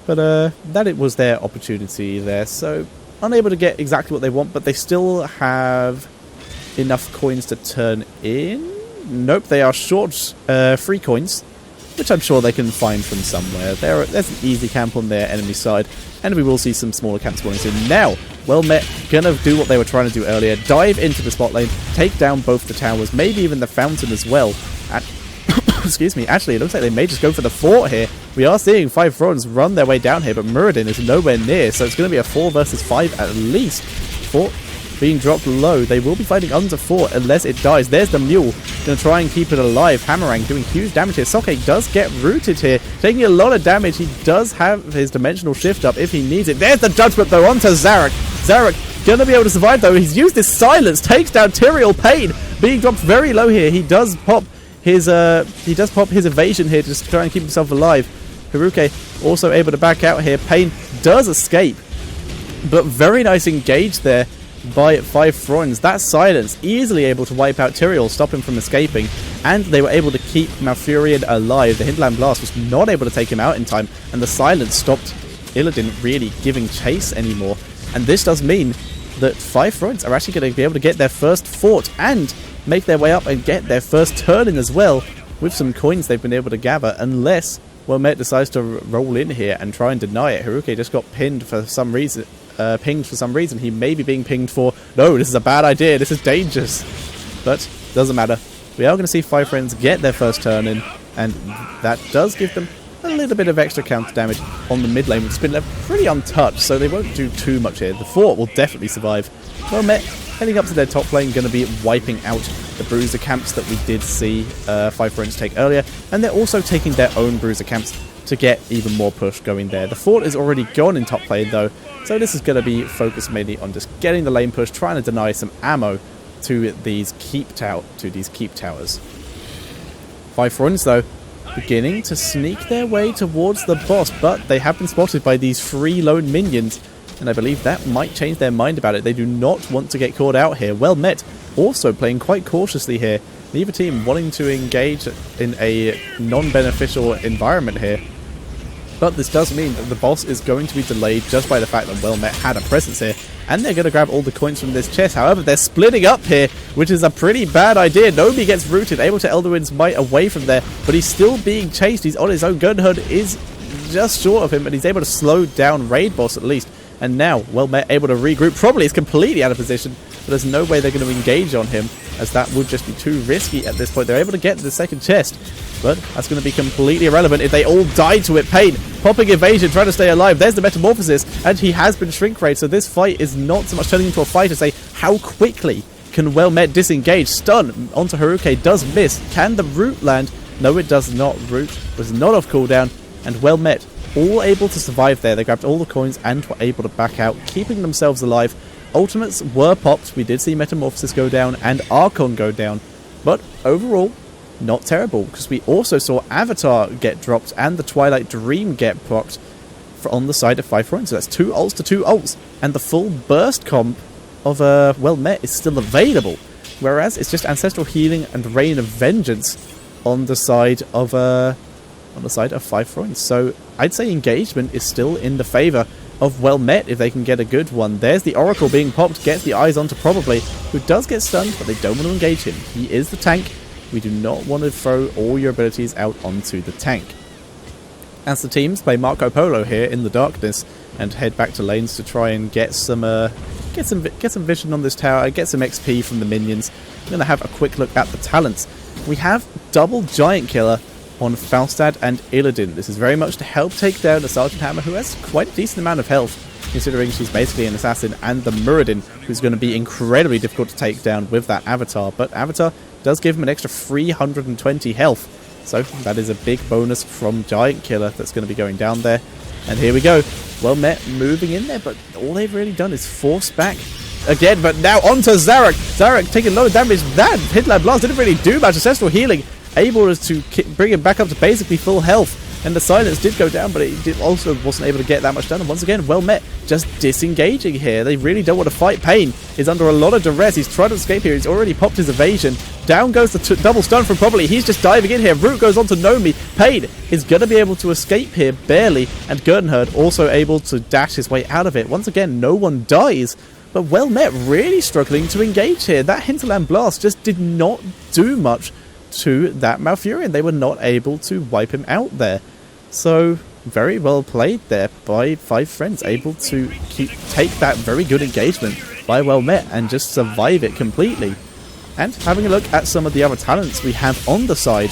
But that it was their opportunity there. So unable to get exactly what they want, but they still have enough coins to turn in. Nope, they are short 3 coins, which I'm sure they can find from somewhere. There's an easy camp on their enemy side, and we will see some smaller camps spawning soon. Now, well met, gonna do what they were trying to do earlier, dive into the spot lane, take down both the towers, maybe even the fountain as well. Excuse me, actually it looks like they may just go for the fort here. We are seeing 5 Thrones run their way down here, but Muradin is nowhere near, so it's going to be a 4 versus 5 at least. Fort being dropped low. They will be fighting under fort unless it dies. There's the mule, going to try and keep it alive. Hammerang doing huge damage here. Soke does get rooted here, taking a lot of damage. He does have his dimensional shift up if he needs it. There's the judgment though onto Zarek. Zarek going to be able to survive though. He's used his silence, takes down Tyrael. Pain being dropped very low here. He does pop his evasion here to just try and keep himself alive. Haruke also able to back out here. Pain does escape, but very nice engage there by 5 Thrones. That silence easily able to wipe out Tyrael, stop him from escaping, and they were able to keep Malfurion alive. The Hinterland Blast was not able to take him out in time, and the silence stopped Illidan really giving chase anymore. And this does mean that 5 Thrones are actually going to be able to get their first fort and make their way up and get their first turn in as well with some coins they've been able to gather, unless Wellmet decides to roll in here and try and deny it. Haruke just got pinned for some reason. Pinged for some reason. He may be being pinged for, no, this is a bad idea, this is dangerous. But doesn't matter. We are going to see 5 Friends get their first turn in, and that does give them a little bit of extra counter damage on the mid lane, which has been left pretty untouched, so they won't do too much here. The fort will definitely survive. Wellmet heading up to their top lane, going to be wiping out the bruiser camps that we did see 5 Friends take earlier, and they're also taking their own bruiser camps to get even more push going there. The fort is already gone in top lane though, so this is going to be focused mainly on just getting the lane push, trying to deny some ammo to these keep towers. 5 Friends though beginning to sneak their way towards the boss, but they have been spotted by these 3 lone minions, and I believe that might change their mind about it. They do not want to get caught out here. Well met, also playing quite cautiously here. Neither team wanting to engage in a non-beneficial environment here. But this does mean that the boss is going to be delayed just by the fact that Wellmet had a presence here. And they're going to grab all the coins from this chest. However, they're splitting up here, which is a pretty bad idea. Nomi gets rooted, able to Elderwind's Might away from there. But he's still being chased. He's on his own. Gunhood is just short of him, but he's able to slow down Raid Boss at least. And now, Wellmet able to regroup. Probably is completely out of position, but there's no way they're going to engage on him, as that would just be too risky at this point. They're able to get to the second chest, but that's going to be completely irrelevant if they all die to it. Pain, popping evasion, trying to stay alive. There's the Metamorphosis, and he has been shrink rate, so this fight is not so much turning into a fight to say how quickly can Wellmet disengage. Stun onto Haruke does miss. Can the root land? No, it does not. Root was not off cooldown, and Wellmet all able to survive there. They grabbed all the coins and were able to back out, keeping themselves alive. Ultimates were popped. We did see Metamorphosis go down and Archon go down, but overall not terrible, because we also saw Avatar get dropped and the Twilight Dream get popped on the side of 5 Friends. So that's 2 ults to 2 ults, and the full burst comp of Wellmet is still available, whereas it's just Ancestral Healing and Reign of Vengeance on the side of 5 Friends. So I'd say engagement is still in the favour of Wellmet if they can get a good one. There's the Oracle being popped, gets the eyes onto Probably, who does get stunned, but they don't want to engage him. He is the tank. We do not want to throw all your abilities out onto the tank. As the teams play Marco Polo here in the darkness and head back to lanes to try and get some vision on this tower, get some XP from the minions. I'm going to have a quick look at the talents. We have double Giant Killer on Falstad and Illidan. This is very much to help take down the Sergeant Hammer, who has quite a decent amount of health, considering she's basically an assassin, and the Muradin, who's going to be incredibly difficult to take down with that Avatar. But Avatar does give him an extra 320 health, so that is a big bonus from Giant Killer that's going to be going down there. And here we go. Wellmet moving in there, but all they've really done is force back again. But now onto Zarek. Zarek taking a lot of damage. That Hinterland Blast didn't really do much. Ancestral Healing able to bring him back up to basically full health, and the silence did go down, but it also wasn't able to get that much done. And once again, Wellmet just disengaging here. They really don't want to fight. Pain is under a lot of duress. He's trying to escape here. He's already popped his evasion. Down goes the double stun from Probably. He's just diving in here. Root goes on to Nomi. Pain is going to be able to escape here, barely, and Gernhard also able to dash his way out of it. Once again, no one dies, but Wellmet really struggling to engage here. That Hinterland Blast just did not do much to that Malfurion. They were not able to wipe him out there. So, very well played there by 5Friends, able to take that very good engagement by Well Met and just survive it completely. And having a look at some of the other talents we have on the side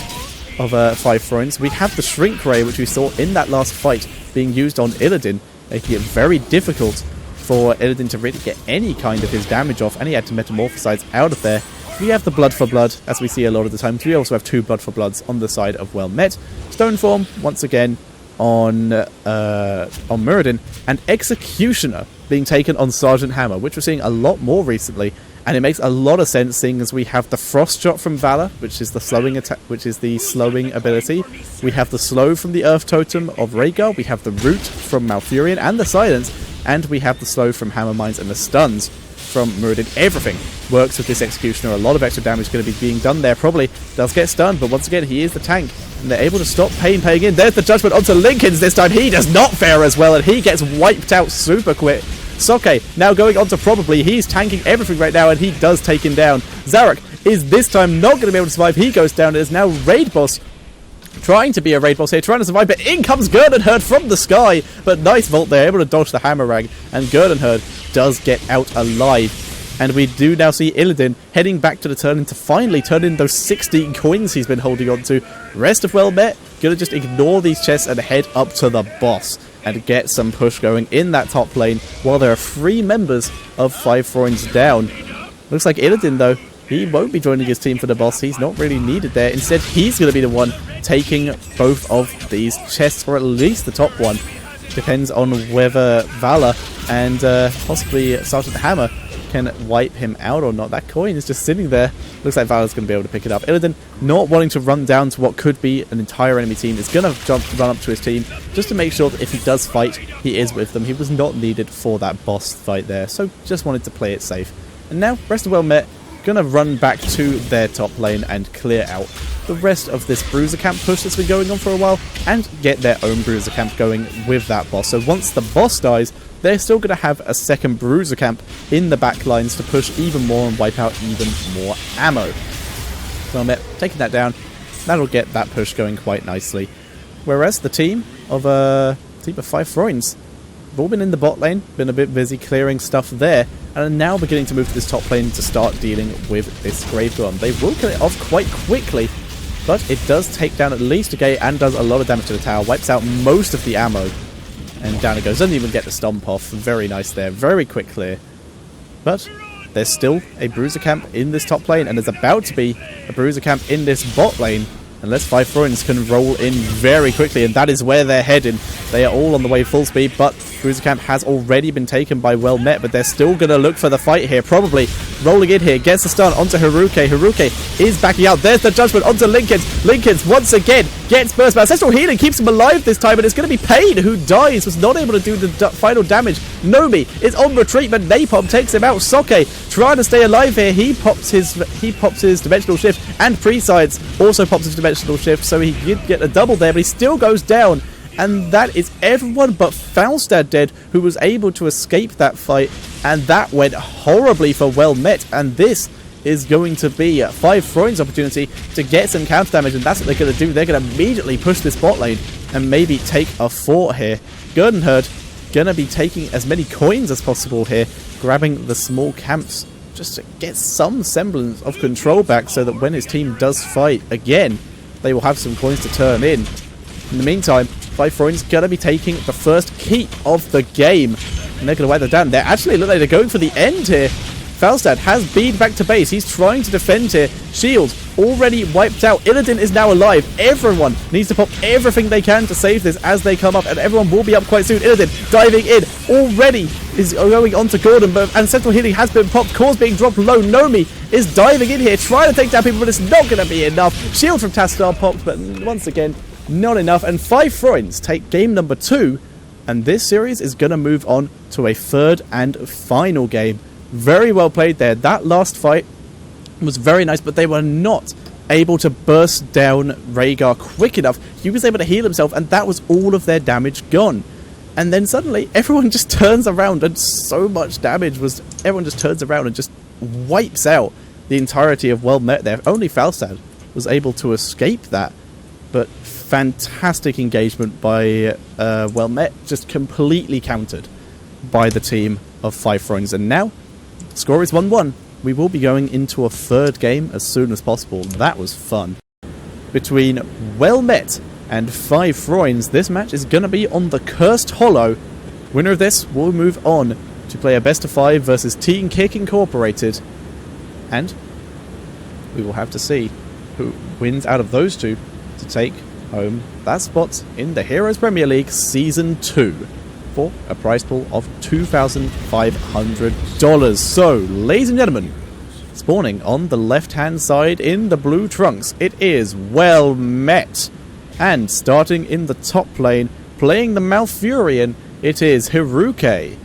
of 5Friends, we have the Shrink Ray, which we saw in that last fight being used on Illidan, making it very difficult for Illidan to really get any kind of his damage off, and he had to metamorphosize out of there. We have the Blood for Blood, as we see a lot of the times. We also have 2 Blood for Bloods on the side of Well Met. Stone Form, once again, on Muradin, and Executioner being taken on Sergeant Hammer, which we're seeing a lot more recently, and it makes a lot of sense seeing as we have the Frost Shot from Valor, which is the slowing attack, which is the slowing ability. We have the Slow from the Earth Totem of Rhaegar, we have the Root from Malfurion and the Silence, and we have the Slow from Hammer Mines and the Stuns from Muradin. Everything works with this Executioner. A lot of extra damage is going to be being done there. Probably does get stunned, but once again, he is the tank, and they're able to stop Pain paying in. There's the Judgment onto Lincolns this time. He does not fare as well, and he gets wiped out super quick. Soke now going on to Probably. He's tanking everything right now, and he does take him down. Zarek is this time not going to be able to survive. He goes down. It is now Raid Boss trying to be a Raid Boss here, trying to survive, but in comes Gurdenherd from the sky. But nice vault there, able to dodge the Hammer Rag, and Gurdenherd does get out alive. And we do now see Illidan heading back to the turn to finally turn in those 16 coins he's been holding on to. Rest of Well Met gonna just ignore these chests and head up to the boss and get some push going in that top lane while there are 3 members of 5Friends down. Looks like Illidan, though, he won't be joining his team for the boss. He's not really needed there. Instead, he's going to be the one taking both of these chests, or at least the top one. Depends on whether Valor and possibly Sergeant Hammer can wipe him out or not. That coin is just sitting there. Looks like Valor's going to be able to pick it up. Illidan, not wanting to run down to what could be an entire enemy team, is going to run up to his team just to make sure that if he does fight, he is with them. He was not needed for that boss fight there, so just wanted to play it safe. And now, rest of Well Met gonna run back to their top lane and clear out the rest of this Bruiser Camp push that's been going on for a while and get their own Bruiser Camp going with that boss. So once the boss dies, they're still going to have a second Bruiser Camp in the back lines to push even more and wipe out even more ammo. So I'm taking that down. That'll get that push going quite nicely. Whereas the team of 5Friends have all been in the bot lane, been a bit busy clearing stuff there, and are now beginning to move to this top lane to start dealing with this Grave Golem. They will kill it off quite quickly, but it does take down at least a gate and does a lot of damage to the tower, wipes out most of the ammo, and down it goes. Doesn't even get the stomp off. Very nice there, very quick clear. But there's still a Bruiser Camp in this top lane, and there's about to be a Bruiser Camp in this bot lane, unless 5Friends can roll in very quickly, and that is where they're heading. They are all on the way full speed, but Bruiser Camp has already been taken by Well Met, but they're still going to look for the fight here. Probably rolling in here, gets the stun onto Haruke. Haruke is backing out. There's the Judgment onto Lincolns. Lincolns once again gets burst, but Ancestral Healing keeps him alive this time, and it's going to be Pain who dies, was not able to do the final damage. Nomi is on retreat, but Napalm takes him out. Soke trying to stay alive here. He pops his Dimensional Shift, and Presides also pops his Dimensional Shift, so he did get a double there, but he still goes down. And that is everyone but Falstad dead, who was able to escape that fight. And that went horribly for Well Met. And this is going to be 5Friends' opportunity to get some counter damage. And that's what they're going to do. They're going to immediately push this bot lane and maybe take a fort here. Gurdenherd going to be taking as many coins as possible here, grabbing the small camps just to get some semblance of control back, so that when his team does fight again, they will have some coins to turn in. In the meantime, 5Friends going to be taking the first keep of the game, and they're going to wipe that down. They actually look like they're going for the end here. Falstad has beat back to base. He's trying to defend here. Shield already wiped out. Illidan is now alive. Everyone needs to pop everything they can to save this as they come up, and everyone will be up quite soon. Illidan diving in already is going on to Gordon, but Ancestral Healing has been popped. Cores being dropped low. Nomi is diving in here, trying to take down people, but it's not going to be enough. Shield from Tastar popped, but once again, not enough. And 5Friends take game number 2, and this series is going to move on to a third and final game. Very well played there. That last fight was very nice, but they were not able to burst down Rhaegar quick enough. He was able to heal himself, and that was all of their damage gone. And then suddenly, everyone just turns around, and so much damage was... Everyone just turns around and just wipes out the entirety of Well Met there. Only Falstad was able to escape that. But fantastic engagement by Well Met, just completely countered by the team of 5 Freundes. And now, score is 1-1. We will be going into a third game as soon as possible. That was fun. Between Well Met and 5 Freundes, this match is going to be on the Cursed Hollow. Winner of this will move on to play a best of 5 versus Team Kick Incorporated. And we will have to see who wins out of those two to take home that spot in the Heroes Premier League Season 2 for a prize pool of $2,500. So, ladies and gentlemen, spawning on the left-hand side in the blue trunks, it is Well Met. And starting in the top lane, playing the Malfurion, it is Hiruke.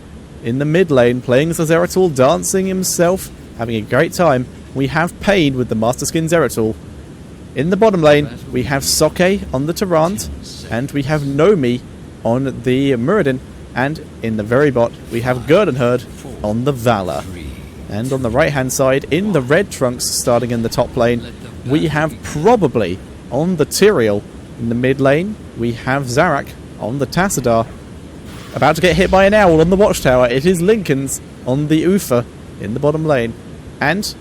In the mid lane, playing Zeratul, dancing himself, having a great time, we have Pain with the Master Skin Zeratul. In the bottom lane, we have Soke on the Tyrant, and we have Nomi on the Muradin, and in the very bot, we have Gurdenherd on the Valor. And on the right-hand side, in the red trunks, starting in the top lane, we have probably on the Tyrael. In the mid lane, we have Zarak on the Tassadar. About to get hit by an owl on the Watchtower, it is Lincoln's on the Ufa in the bottom lane. And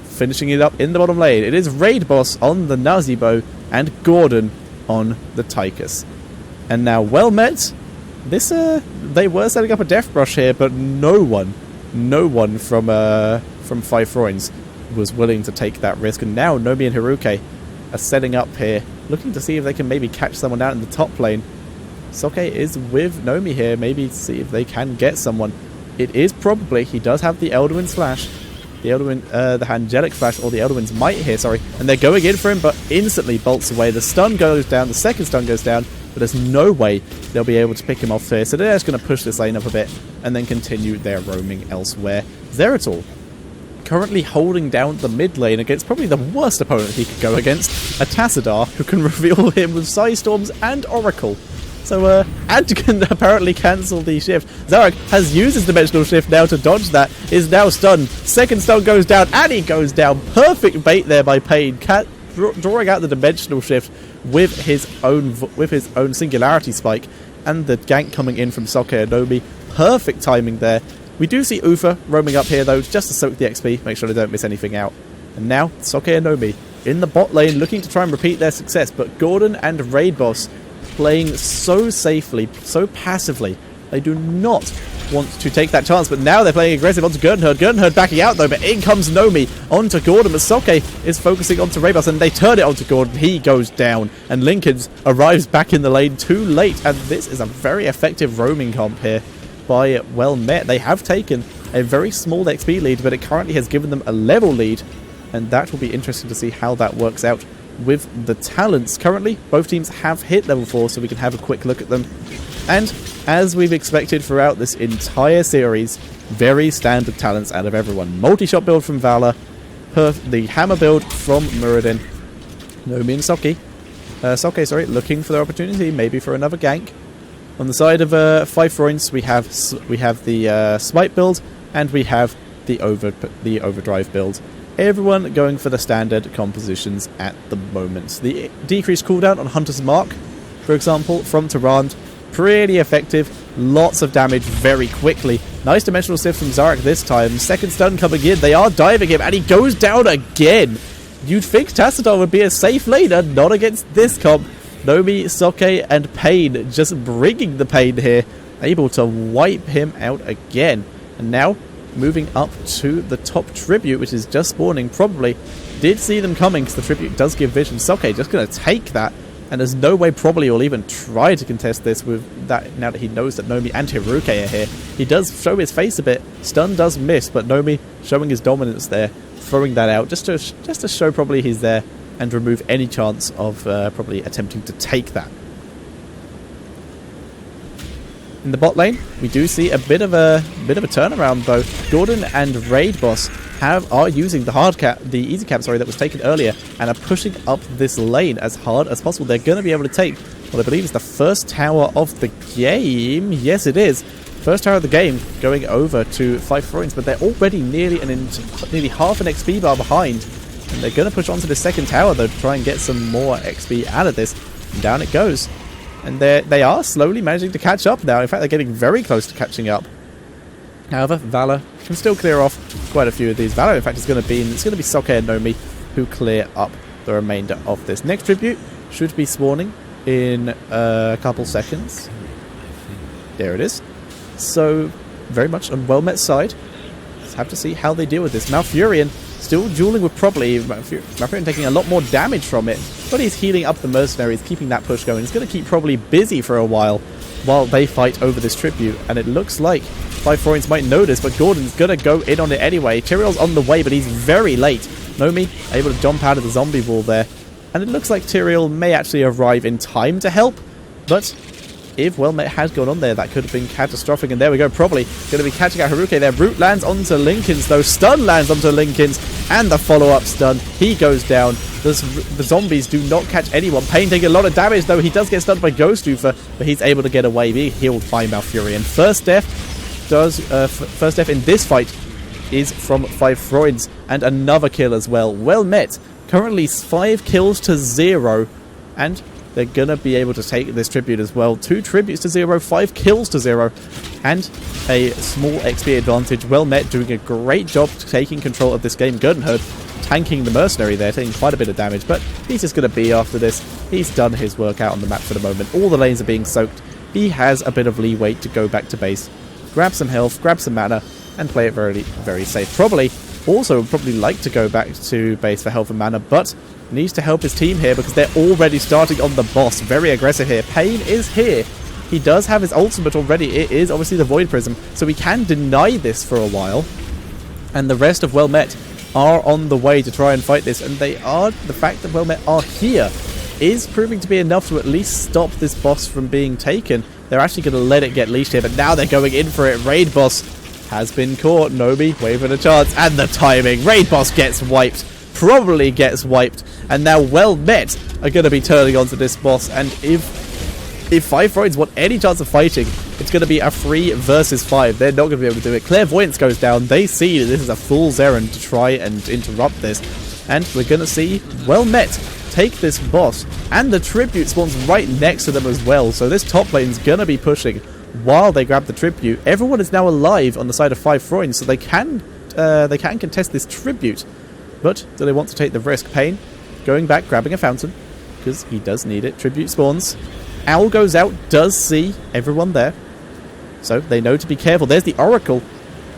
finishing it up in the bottom lane, it is Raid Boss on the Nazibo and Gordon on the Tychus. And now Well Met, this they were setting up a Death Brush here, but no one from 5 Freundes was willing to take that risk. And now Nomi and Hiruke are setting up here, looking to see if they can maybe catch someone out in the top lane. Soke is with Nomi here, maybe see if they can get someone. It is probably, he does have the Elderwind's Flash, the Angelic Flash, or the Elderwind's Might here, sorry, and they're going in for him, but instantly bolts away. The stun goes down, the second stun goes down, but there's no way they'll be able to pick him off here, so they're just going to push this lane up a bit, and then continue their roaming elsewhere. Zeratul currently holding down the mid lane against probably the worst opponent he could go against, a Tassadar, who can reveal him with Psy Storms and Oracle. So, and can apparently cancel the shift. Zarak has used his Dimensional Shift now to dodge that, is now stunned. Second stun goes down, and he goes down. Perfect bait there by Pain, drawing out the Dimensional Shift with his own Singularity Spike, and the gank coming in from Soke and Nomi. Perfect timing there. We do see Ufa roaming up here, though, just to soak the XP, make sure they don't miss anything out. And now, Soke and Nomi in the bot lane, looking to try and repeat their success, but Gordon and Raid Boss playing so safely, so passively. They do not want to take that chance, but now they're playing aggressive onto Gurdenherd. Gurdenherd backing out, though, but in comes Nomi onto Gordon, but Soke is focusing onto Raid Boss, and they turn it onto Gordon. He goes down, and Lincolns arrives back in the lane too late, and this is a very effective roaming comp here by Well Met. They have taken a very small XP lead, but it currently has given them a level lead, and that will be interesting to see how that works out with the talents. Currently, both teams have hit level 4, so we can have a quick look at them. And as we've expected throughout this entire series, very standard talents out of everyone. Multi-shot build from Valor, the hammer build from Muradin, Nomi and Soke, looking for their opportunity, maybe for another gank. On the side of 5 Freundes, we have the Smite build, and we have the Overdrive build. Everyone going for the standard compositions at the moment. The decreased cooldown on Hunter's Mark, for example, from Tyrant, pretty effective. Lots of damage very quickly. Nice Dimensional Shift from Zarak this time. Second stun coming in. They are diving him, and he goes down again. You'd think Tassadar would be a safe laner, not against this comp. Nomi, Soke, and Pain just bringing the pain here. Able to wipe him out again. And now, moving up to the top Tribute, which is just spawning, probably did see them coming because the Tribute does give vision. Soke just going to take that, and there's no way probably will even try to contest this with that now that he knows that Nomi and Hiruke are here. He does show his face a bit. Stun does miss, but Nomi showing his dominance there, throwing that out just to show probably he's there and remove any chance of probably attempting to take that. In the bot lane, we do see a bit of a turnaround though. Gordon and Raid Boss are using the easy cap, that was taken earlier, and are pushing up this lane as hard as possible. They're going to be able to take what I believe is the first tower of the game. Yes, it is. First tower of the game going over to 5 Freundes, but they're already nearly half an XP bar behind. And they're going to push onto the second tower, though, to try and get some more XP out of this. And down it goes. And they are slowly managing to catch up now. In fact, they're getting very close to catching up. However, Valor can still clear off quite a few of these. Valor, in fact, it's going to be Soke and Nomi who clear up the remainder of this. Next tribute should be spawning in a couple seconds. There it is. So, very much on Well-Met's side. Let's have to see how they deal with this. Malfurion still dueling with probably Malfurion taking a lot more damage from it, but he's healing up the mercenaries, keeping that push going. He's going to keep probably busy for a while they fight over this tribute, and it looks like Five Freundes might notice, but Gordon's going to go in on it anyway. Tyrael's on the way, but he's very late. Nomi able to jump out of the zombie wall there, and it looks like Tyrael may actually arrive in time to help, but if Well-Met had gone on there, that could have been catastrophic. And there we go, probably going to be catching out Haruke there. Root lands onto Lincoln's, though. Stun lands onto Lincoln's, and the follow-up stun. He goes down. The zombies do not catch anyone. Pain taking a lot of damage, though. He does get stunned by Ghost Oofer, but he's able to get away, being healed by Malfurion. First death in this fight is from Five Freundes, and another kill as well. Well-Met, currently 5 kills to 0, and they're going to be able to take this tribute as well. 2 tributes to 0, 5 kills to 0, and a small XP advantage. Well-Met doing a great job taking control of this game. Gurdenherd tanking the mercenary there, taking quite a bit of damage, but he's just going to be after this. He's done his work out on the map for the moment. All the lanes are being soaked. He has a bit of leeway to go back to base, grab some health, grab some mana, and play it very, very safe. Probably like to go back to base for health and mana, but needs to help his team here because they're already starting on the boss. Very aggressive here. Pain is here. He does have his ultimate already. It is obviously the Void Prism, so we can deny this for a while. And the rest of Well-Met are on the way to try and fight this, and the fact that Well-Met are here is proving to be enough to at least stop this boss from being taken. They're actually going to let it get leashed here, but now they're going in for it. Raid boss has been caught. Nomi waving a chance, and the timing. Raid boss gets wiped. Probably gets wiped, and now Well-Met are going to be turning onto this boss, and if Five Freundes want any chance of fighting, it's going to be a 3 versus 5. They're not going to be able to do it. Clairvoyance goes down. They see that this is a fool's errand to try and interrupt this, and we're going to see Well-Met take this boss, and the tribute spawns right next to them as well, so this top lane's going to be pushing while they grab the tribute. Everyone is now alive on the side of Five Freundes, so they can contest this tribute. But do they want to take the risk? Pain going back, grabbing a fountain, because he does need it. Tribute spawns. Owl goes out, does see everyone there, so they know to be careful. There's the Oracle.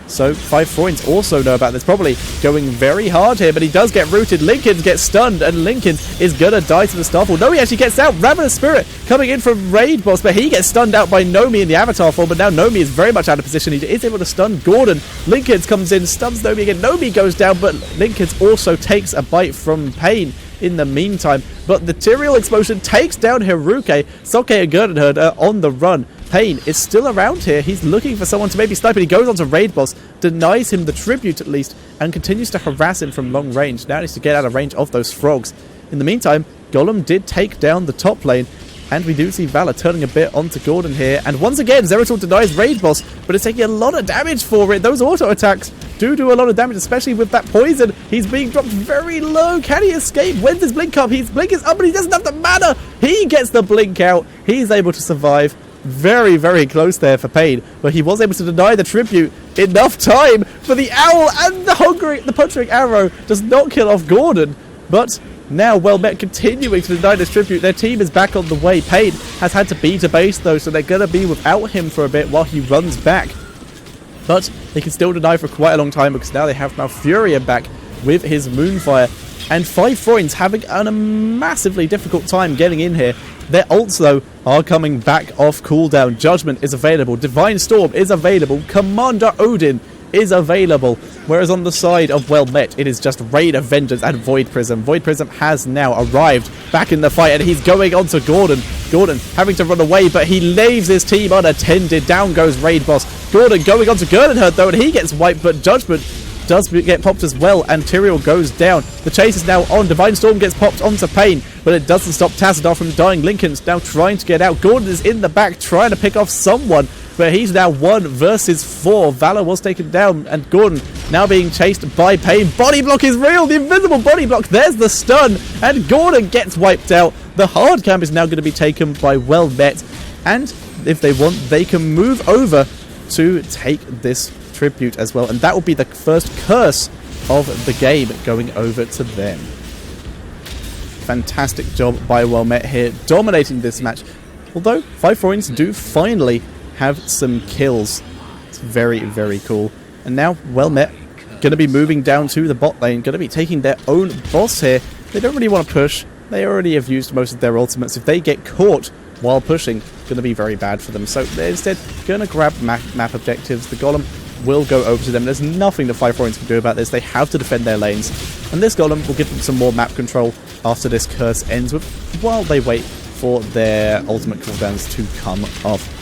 So Five Freundes also know about this. Probably going very hard here, but he does get rooted. Lincoln gets stunned, and Lincoln is gonna die to the Starfall. No, he actually gets out. Ravenous Spirit coming in from Raid Boss, but he gets stunned out by Nomi in the Avatar form, but now Nomi is very much out of position. He is able to stun Gordon. Lincoln comes in, stuns Nomi again. Nomi goes down, but Lincoln also takes a bite from Pain in the meantime. But the Tyrael explosion takes down Haruke. Soke and Gurdenherd are on the run. Pain is still around here. He's looking for someone to maybe snipe, and he goes on to Raid Boss, denies him the tribute at least, and continues to harass him from long range. Now needs to get out of range of those frogs. In the meantime, Golem did take down the top lane, and we do see Valor turning a bit onto Gordon here. And once again, Zeratul denies Raid Boss, but it's taking a lot of damage for it. Those auto attacks do a lot of damage, especially with that poison. He's being dropped very low. Can he escape? When's his blink up? His blink is up, but he doesn't have the mana. He gets the blink out. He's able to survive. Very, very close there for Pain, but he was able to deny the tribute enough time for the owl, and the puncturing arrow does not kill off Gordon. But now Well-Met continuing to deny this tribute. Their team is back on the way. Pain has had to be to base though, so they're going to be without him for a bit while he runs back. But they can still deny for quite a long time because now they have Malfurion back with his Moonfire. And Five Freundes having a massively difficult time getting in here. Their ults, though, are coming back off cooldown. Judgment is available. Divine Storm is available. Commander Odin is available. Whereas on the side of Well-Met, it is just Raid of Vengeance and Void Prism. Void Prism has now arrived back in the fight, and he's going on to Gordon. Gordon having to run away, but he leaves his team unattended. Down goes Raid Boss. Gordon going on to Gurdenherd, though, and he gets wiped, but Judgment does get popped as well, and Tyrael goes down. The chase is now on. Divine Storm gets popped onto Pain, but it doesn't stop Tassadar from dying. Lincoln's now trying to get out. Gordon is in the back trying to pick off someone, but he's now 1 versus 4. Valor was taken down, and Gordon now being chased by Pain. Body block is real. The invisible body block. There's the stun, and Gordon gets wiped out. The hard camp is now going to be taken by Well Met, and if they want, they can move over to take this tribute as well, and that will be the first curse of the game going over to them. Fantastic job by Well Met here, dominating this match. Although 5 Freunds do finally have some kills. It's very, very cool. And now Well Met going to be moving down to the bot lane, going to be taking their own boss here. They don't really want to push. They already have used most of their ultimates. If they get caught while pushing, going to be very bad for them. So they're instead going to grab map objectives. The Golem will go over to them. There's nothing the 5 Freunds can do about this. They have to defend their lanes. And this Golem will give them some more map control after this curse ends, with while they wait for their ultimate cooldowns to come off.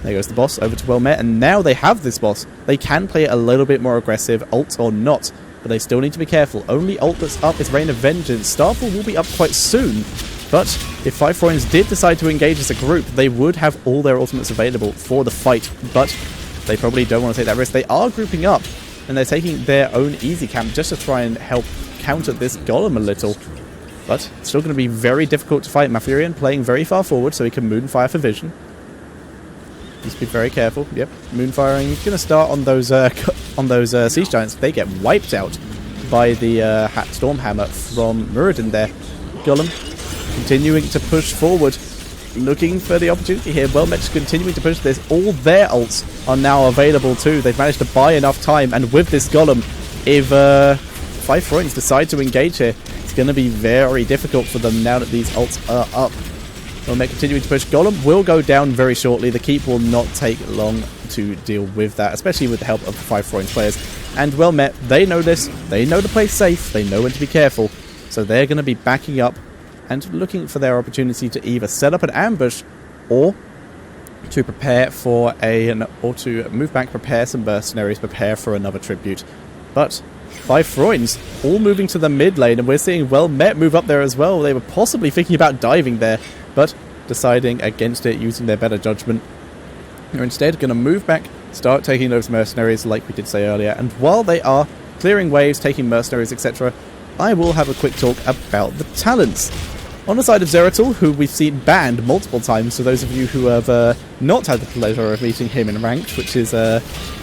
There goes the boss over to Well Met, and now they have this boss. They can play it a little bit more aggressive, ult or not, but they still need to be careful. Only ult that's up is Rain of Vengeance. Starfall will be up quite soon, but if 5 Freunds did decide to engage as a group, they would have all their ultimates available for the fight, but they probably don't want to take that risk. They are grouping up, and they're taking their own easy camp just to try and help counter this Golem a little. But it's still going to be very difficult to fight. Malfurion playing very far forward so he can Moonfire for vision. Just be very careful. Yep, Moonfiring is going to start on those Siege Giants. They get wiped out by the Stormhammer from Muradin there. Golem continuing to push forward, looking for the opportunity here. Well Met is continuing to push this. All their ults are now available too. They've managed to buy enough time, and with this Golem, if 5 Freunds decide to engage here, it's going to be very difficult for them now that these ults are up. Well Met continuing to push. Golem will go down very shortly. The keep will not take long to deal with that, especially with the help of the 5 Freunds players. And Well Met, they know this. They know to play safe. They know when to be careful. So they're going to be backing up and looking for their opportunity to either set up an ambush or to prepare for or to move back, prepare some mercenaries, prepare for another tribute. But 5 Freunds all moving to the mid lane, and we're seeing Well Met move up there as well. They were possibly thinking about diving there, but deciding against it, using their better judgment. They're instead going to move back, start taking those mercenaries like we did say earlier, and while they are clearing waves, taking mercenaries, etc., I will have a quick talk about the talents. On the side of Zeratul, who we've seen banned multiple times, so those of you who have not had the pleasure of meeting him in ranked, which is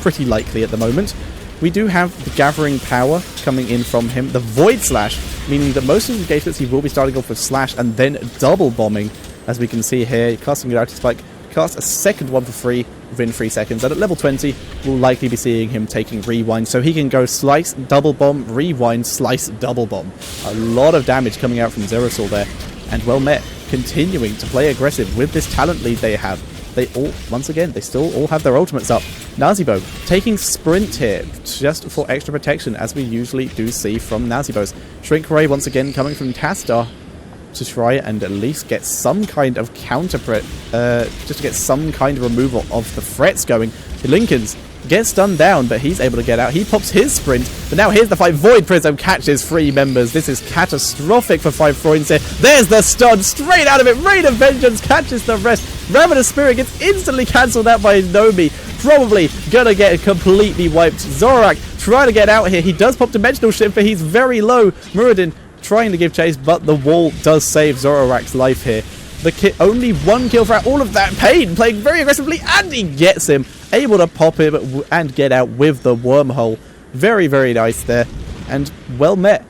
pretty likely at the moment, we do have the Gathering Power coming in from him, the Void Slash, meaning that most of his engagements he will be starting off with Slash and then double bombing, as we can see here, casting it out to Spike, cast a second one for free within 3 seconds, and at level 20 we'll likely be seeing him taking Rewind, so he can go Slice, Double Bomb, Rewind, Slice, Double Bomb. A lot of damage coming out from Zeratul there, and Well Met continuing to play aggressive with this talent lead they have. They all, once again, they still all have their ultimates up. Nazeebo taking Sprint here, just for extra protection, as we usually do see from Nazebos. Shrink Ray once again coming from Tastar to try and at least get some kind of counter just to get some kind of removal of the threats going. Lincoln's gets stunned down, but he's able to get out. He pops his sprint, but now here's the fight. Void Prism catches 3 members. This is catastrophic for 5 Freunds here. There's the stun straight out of it. Rain of Vengeance catches the rest. Ravenous Spirit gets instantly cancelled out by Nomi. Probably gonna get completely wiped. Zorak trying to get out here. He does pop Dimensional Shift, but he's very low. Muradin trying to give chase, but the wall does save Zorak's life here. Only 1 kill for all of that. Pain playing very aggressively, and he gets him. Able to pop him and get out with the wormhole. Very, very nice there. And Well Met,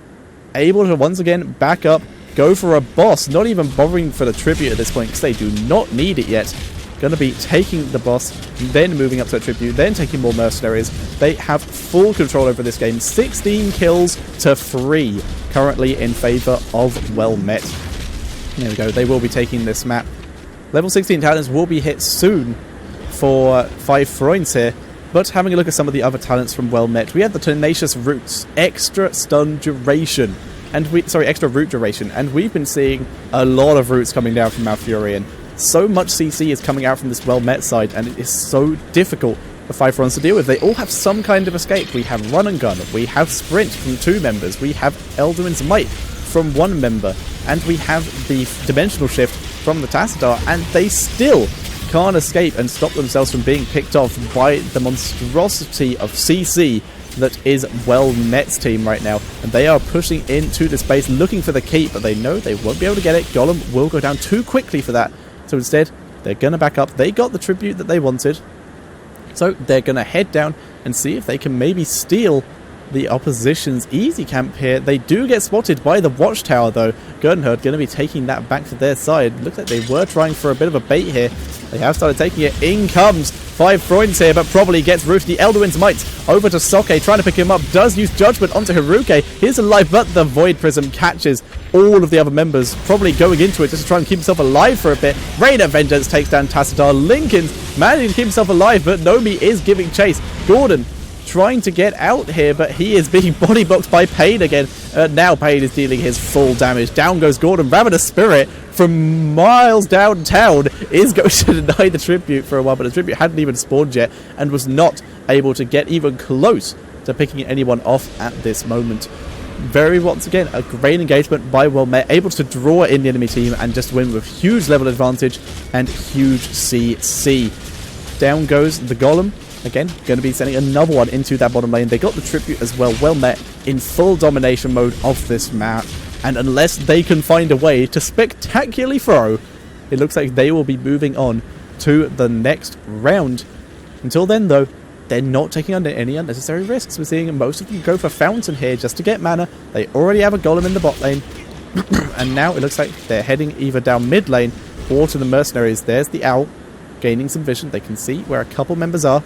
able to once again back up, go for a boss, not even bothering for the tribute at this point, because they do not need it yet. Going to be taking the boss, then moving up to a tribute, then taking more mercenaries. They have full control over this game. 16 kills to 3 currently in favour of Well Met. There we go, they will be taking this map. Level 16 talents will be hit soon for 5 Freunds here, but having a look at some of the other talents from Well Met, we have the Tenacious Roots, extra stun duration, and extra root duration, and we've been seeing a lot of roots coming down from Malfurion. So much CC is coming out from this Well Met side, and it is so difficult for 5 fronts to deal with. They all have some kind of escape. We have run and gun, we have sprint from 2 members, we have Elduin's Might from 1 member, and we have the dimensional shift from the Tassadar, and they still can't escape and stop themselves from being picked off by the monstrosity of CC that is Well Met's team right now. And they are pushing into this base looking for the keep, but they know they won't be able to get it. Golem will go down too quickly for that, so instead they're going to back up. They got the tribute that they wanted, so they're going to head down and see if they can maybe steal the opposition's easy camp here. They do get spotted by the watchtower though. Gernhard going to be taking that back for their side. Looks like they were trying for a bit of a bait here. They have started taking it. In comes 5 Freunds here, but probably gets rooted. The Elduin's Might over to Soke, trying to pick him up. Does use Judgment onto Haruke. He's alive, but the Void Prism catches all of the other members, probably going into it just to try and keep himself alive for a bit. Rain of Vengeance takes down Tassadar. Lincoln's managing to keep himself alive, but Nomi is giving chase. Gordon trying to get out here, but he is being body boxed by Pain again. Now Pain is dealing his full damage. Down goes Gordon. Ravenous Spirit from miles downtown is going to deny the tribute for a while, but the tribute hadn't even spawned yet and was not able to get even close to picking anyone off at this moment. Once again, a great engagement by Well Met, able to draw in the enemy team and just win with huge level advantage and huge CC. Down goes the Golem. Again, going to be sending another one into that bottom lane. They got the tribute as well. Well Met in full domination mode of this map. And unless they can find a way to spectacularly throw, it looks like they will be moving on to the next round. Until then, though, they're not taking under any unnecessary risks. We're seeing most of them go for Fountain here just to get mana. They already have a Golem in the bot lane. And now it looks like they're heading either down mid lane or to the Mercenaries. There's the Owl gaining some vision. They can see where a couple members are.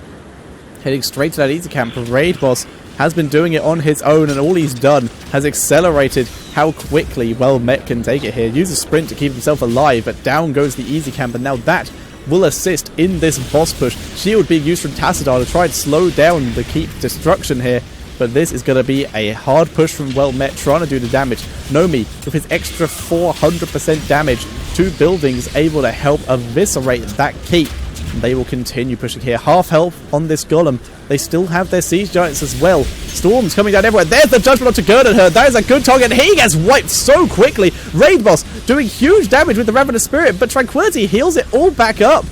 Heading straight to that easy camp. Raid Boss has been doing it on his own, and all he's done has accelerated how quickly Well Met can take it here. Uses sprint to keep himself alive, but down goes the easy camp, and now that will assist in this boss push. Shield being used from Tassadar to try and slow down the keep destruction here, but this is going to be a hard push from Well Met, trying to do the damage. Nomi, with his extra 400% damage to buildings, able to help eviscerate that keep. They will continue pushing here. Half health on this Golem. They still have their Siege Giants as well. Storms coming down everywhere. There's the Judgment onto Gernhard. That is a good target. He gets wiped so quickly. Raid Boss doing huge damage with the Ravenous Spirit, but Tranquility heals it all back up.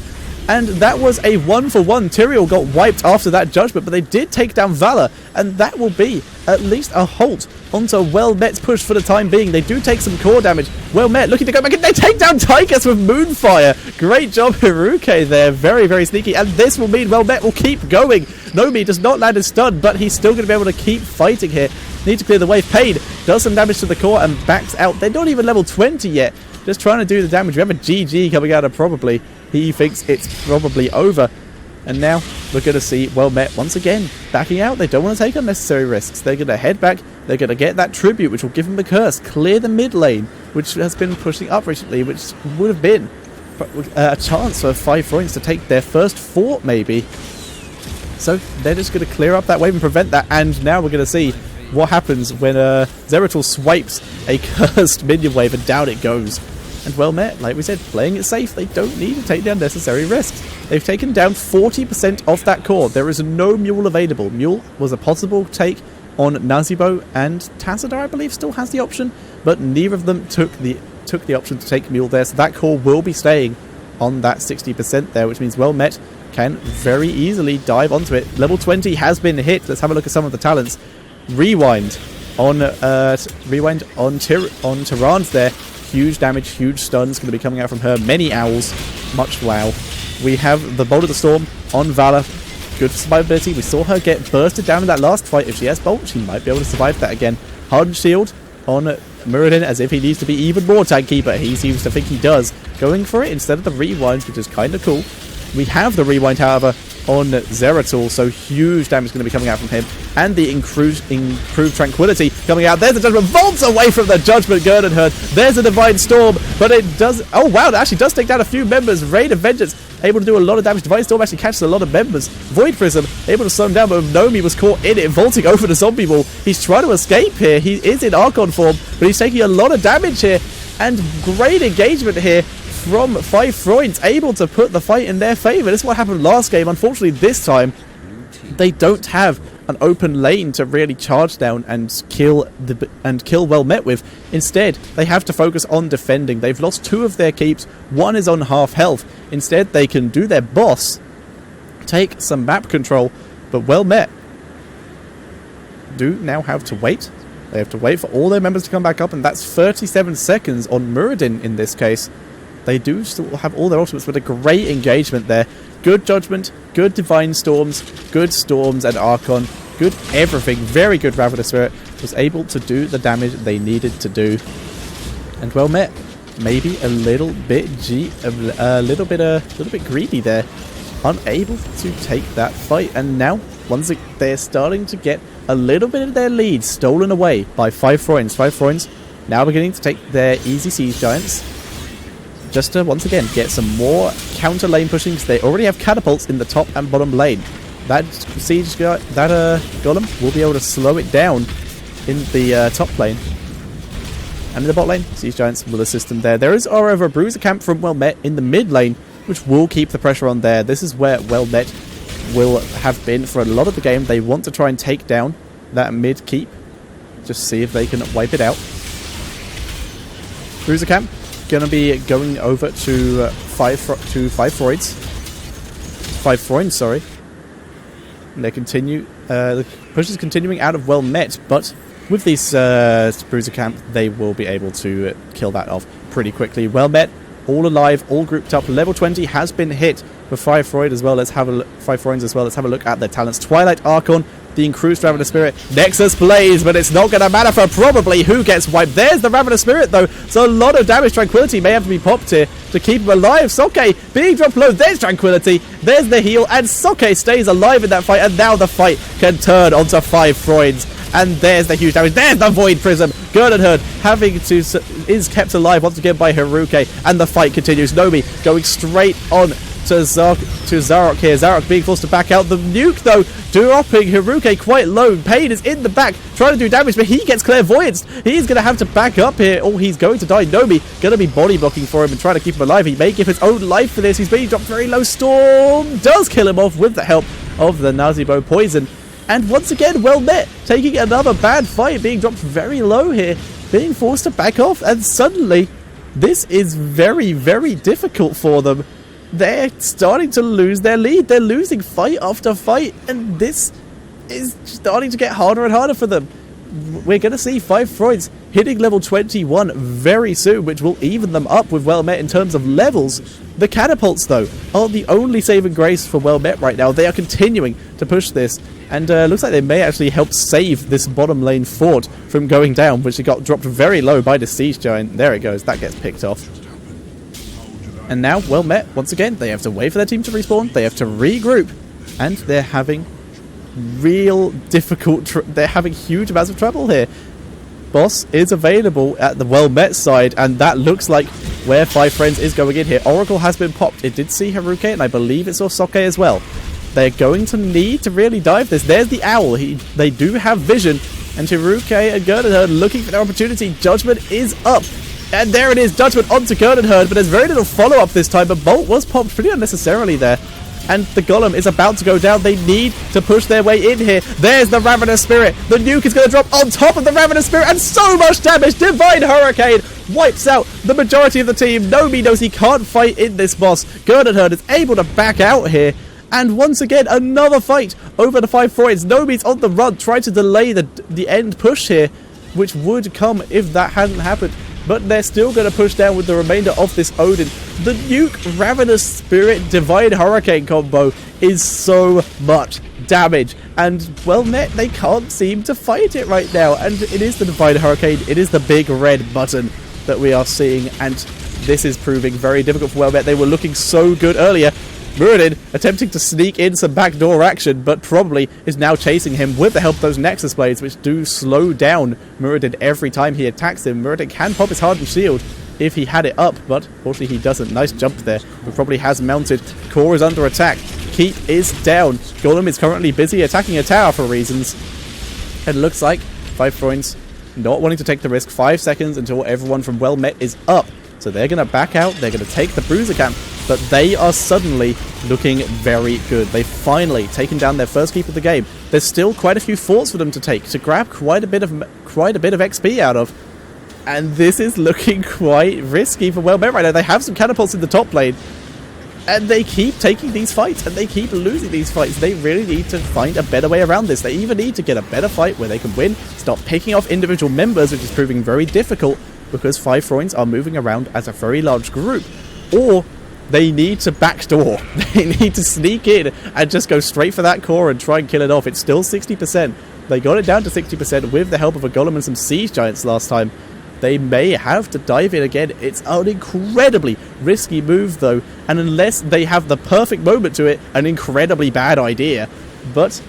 And that was a 1-for-1. Tyrael got wiped after that Judgment, but they did take down Valor, and that will be at least a halt onto Well Met's push for the time being. They do take some core damage. Well Met looking to go back, and they take down Tychus with Moonfire. Great job, Haruke there. Very, very sneaky, and this will mean Well Met will keep going. Nomi does not land his stun, but he's still going to be able to keep fighting here. Need to clear the wave. Pain does some damage to the core and backs out. They're not even level 20 yet. Just trying to do the damage. We have a GG coming out of probably. He thinks it's probably over. And now we're going to see Well Met once again backing out. They don't want to take unnecessary risks. They're going to head back. They're going to get that tribute, which will give them the curse. Clear the mid lane, which has been pushing up recently, which would have been a chance for 5 Freunds to take their first fort, maybe. So they're just going to clear up that wave and prevent that. And now we're going to see what happens when Zeratul swipes a cursed minion wave, and down it goes. And Well Met, like we said, playing it safe. They don't need to take the unnecessary risks. They've taken down 40% off that core. There is no Mule available. Mule was a possible take on Nazibo, and Tassadar, I believe, still has the option, but neither of them took the option to take Mule there, so that core will be staying on that 60% there, which means Well Met can very easily dive onto it. Level 20 has been hit. Let's have a look at some of the talents. Rewind on Tyrann's there. Huge damage, huge stuns going to be coming out from her. Many owls, much wow. We have the Bolt of the Storm on Valor. Good for survivability. We saw her get bursted down in that last fight. If she has Bolt, she might be able to survive that again. Hardened Shield on Muradin, as if he needs to be even more tanky, but he seems to think he does. Going for it instead of the rewinds, which is kind of cool. We have the rewind, however, on Zeratul, so huge damage is going to be coming out from him. And the improved Tranquility coming out. There's the Judgment, vaults away from the Judgment, Gernhard. There's a Divine Storm, but it does... Oh, wow, it actually does take down a few members. Raid of Vengeance, able to do a lot of damage. Divine Storm actually catches a lot of members. Void Prism, able to slow him down, but Nomi was caught in it, vaulting over the zombie wall. He's trying to escape here. He is in Archon form, but he's taking a lot of damage here. And great engagement here from 5 Freunds, able to put the fight in their favour. This is what happened last game. Unfortunately, this time, they don't have an open lane to really charge down and kill well met with. Instead, they have to focus on defending. They've lost 2 of their keeps. 1 is on half health. Instead, they can do their boss, take some map control, but well met do now have to wait. They have to wait for all their members to come back up, and that's 37 seconds on Muradin in this case. They do still have all their ultimates, but a great engagement there. Good judgment, good divine storms, good storms and Archon, good everything. Very good Ravenous Spirit was able to do the damage they needed to do. And well met. Maybe a little bit greedy there. Unable to take that fight, and now once they're starting to get a little bit of their lead stolen away by 5 Freunds. 5 Freunds now beginning to take their easy siege giants, just to once again get some more counter lane pushing, because they already have catapults in the top and bottom lane. That siege golem will be able to slow it down in the top lane. And in the bot lane, siege giants will assist them there. There is, however, a bruiser camp from well met in the mid lane, which will keep the pressure on there. This is where well met will have been for a lot of the game. They want to try and take down that mid keep, just see if they can wipe it out. Bruiser camp gonna be going over to 5 Freunds, sorry. And they continue. The push is continuing out of well met, but with these bruiser camp, they will be able to kill that off pretty quickly. Well met, all alive, all grouped up. Level 20 has been hit for 5 Freunds as well. Let's have a look. 5 Freunds as well. Let's have a look at their talents. Twilight Archon, the Increased Ravenous Spirit, Nexus Blaze, but it's not going to matter for probably who gets wiped. There's the Ravenous Spirit though, so a lot of damage. Tranquility may have to be popped here to keep him alive. Soke being dropped low. There's Tranquility, there's the heal, and Soke stays alive in that fight, and now the fight can turn onto 5 Freunds. And there's the huge damage. There's the Void Prism. Gernot is kept alive once again by Haruke, and the fight continues. Nomi going straight on to Zarok here. Zarok being forced to back out. The nuke, though, dropping Haruke quite low. Pain is in the back, trying to do damage, but he gets clairvoyanced. He's going to have to back up here, or he's going to die. Nomi going to be body blocking for him and trying to keep him alive. He may give his own life for this. He's being dropped very low. Storm does kill him off with the help of the Nazibo poison. And once again, well met, taking another bad fight, being dropped very low here, being forced to back off, and suddenly, this is very, very difficult for them. They're starting to lose their lead. They're losing fight after fight, and this is starting to get harder and harder for them. We're going to see 5 Freunds hitting level 21 very soon, which will even them up with well met in terms of levels. The catapults, though, are the only saving grace for well met right now. They are continuing to push this, and looks like they may actually help save this bottom lane fort from going down, which it got dropped very low by the siege giant. There it goes. That gets picked off. And now, well met, once again, they have to wait for their team to respawn. They have to regroup, and they're having real difficult. They're having huge amounts of trouble here. Boss is available at the well met side, and that looks like where 5 Freunds is going in here. Oracle has been popped. It did see Haruke, and I believe it saw Soke as well. They're going to need to really dive this. There's the owl. They do have vision, and Haruke and Gernot looking for their opportunity. Judgment is up. And there it is, Judgment onto Gernot, but there's very little follow-up this time, but Bolt was popped pretty unnecessarily there. And the Golem is about to go down. They need to push their way in here. There's the Ravenous Spirit. The nuke is going to drop on top of the Ravenous Spirit, and so much damage. Divine Hurricane wipes out the majority of the team. Nomi knows he can't fight in this boss. Gernot is able to back out here. And once again, another fight over the 5 Freunds. Nomi's on the run, trying to delay the end push here, which would come if that hadn't happened. But they're still going to push down with the remainder of this Odin. The nuke, Ravenous Spirit, Divine Hurricane combo is so much damage. And, well met, they can't seem to fight it right now. And it is the Divine Hurricane. It is the big red button that we are seeing. And this is proving very difficult for well met. They were looking so good earlier. Muradin attempting to sneak in some backdoor action, but probably is now chasing him with the help of those Nexus Blades, which do slow down Muradin every time he attacks him. Muradin can pop his hardened shield if he had it up, but fortunately he doesn't. Nice jump there, but probably has mounted. Core is under attack. Keep is down. Golem is currently busy attacking a tower for reasons. And it looks like 5 Freunds not wanting to take the risk. 5 seconds until everyone from well met is up. So they're going to back out. They're going to take the bruiser camp. but they are suddenly looking very good. They've finally taken down their first keep of the game. There's still quite a few forts for them to take, to grab quite a bit of XP out of. And this is looking quite risky for Well Met right now. They have some catapults in the top lane, and they keep taking these fights, and they keep losing these fights. They really need to find a better way around this. They even need to get a better fight where they can win, stop picking off individual members, which is proving very difficult because 5 Freunds are moving around as a very large group. Or they need to backdoor. They need to sneak in and just go straight for that core and try and kill it off. It's still 60%. They got it down to 60% with the help of a golem and some siege giants last time. They may have to dive in again. It's an incredibly risky move, though, and unless they have the perfect moment to it, an incredibly bad idea. But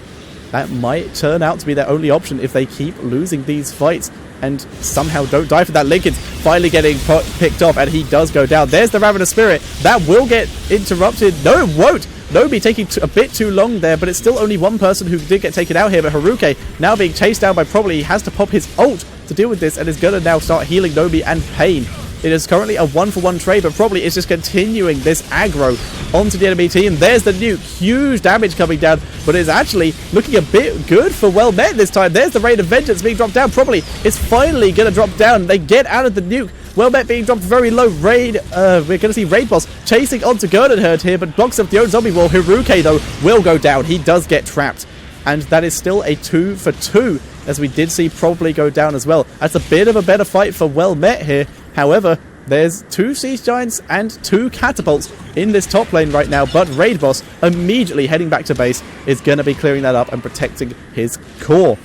that might turn out to be their only option if they keep losing these fights and somehow don't die for that. Lincoln's finally getting picked off, and he does go down. There's the Ravenous Spirit. That will get interrupted. No, it won't. Nobi taking a bit too long there, but it's still only one person who did get taken out here. But Haruke now being chased down by Probably. He has to pop his ult to deal with this, and is going to now start healing Nobi and Pain. It is currently a 1-for-1 trade, but Probably is just continuing this aggro onto the enemy team. There's the nuke. Huge damage coming down, but it's actually looking a bit good for Well Met this time. There's the Raid of Vengeance being dropped down. Probably is finally going to drop down. They get out of the nuke. Well Met being dropped very low. Raid, we're going to see Raid Boss chasing onto Gernenherd here, but blocks up the own zombie wall. Haruke, though, will go down. He does get trapped. And that is still a 2-for-2, as we did see Probably go down as well. That's a bit of a better fight for Well Met here. However, there's 2 Siege Giants and 2 Catapults in this top lane right now, but Raid Boss, immediately heading back to base, is going to be clearing that up and protecting his core.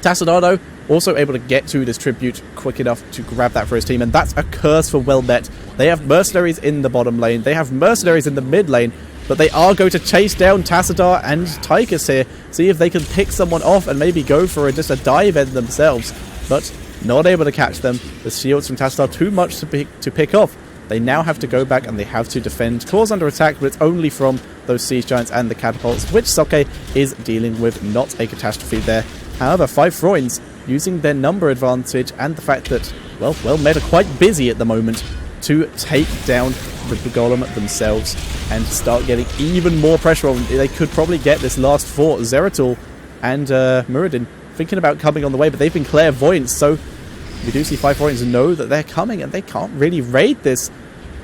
Tassadado also able to get to this tribute quick enough to grab that for his team, and that's a curse for Well Met. They have mercenaries in the bottom lane, they have mercenaries in the mid lane, but they are going to chase down Tassadar and Tychus here, see if they can pick someone off and maybe go for just a dive in themselves, but not able to catch them. The shields from Tassadar too much to pick off. They now have to go back and they have to defend. Core's under attack, but it's only from those Siege Giants and the Catapults, which Soke is dealing with. Not a catastrophe there. However, 5 Freunds, using their number advantage and the fact that, well Met are quite busy at the moment, to take down the Golem themselves and start getting even more pressure on them. They could probably get this last fort. Zeratul and Muradin thinking about coming on the way, but they've been clairvoyant, so we do see 5 Freunds know that they're coming, and they can't really raid this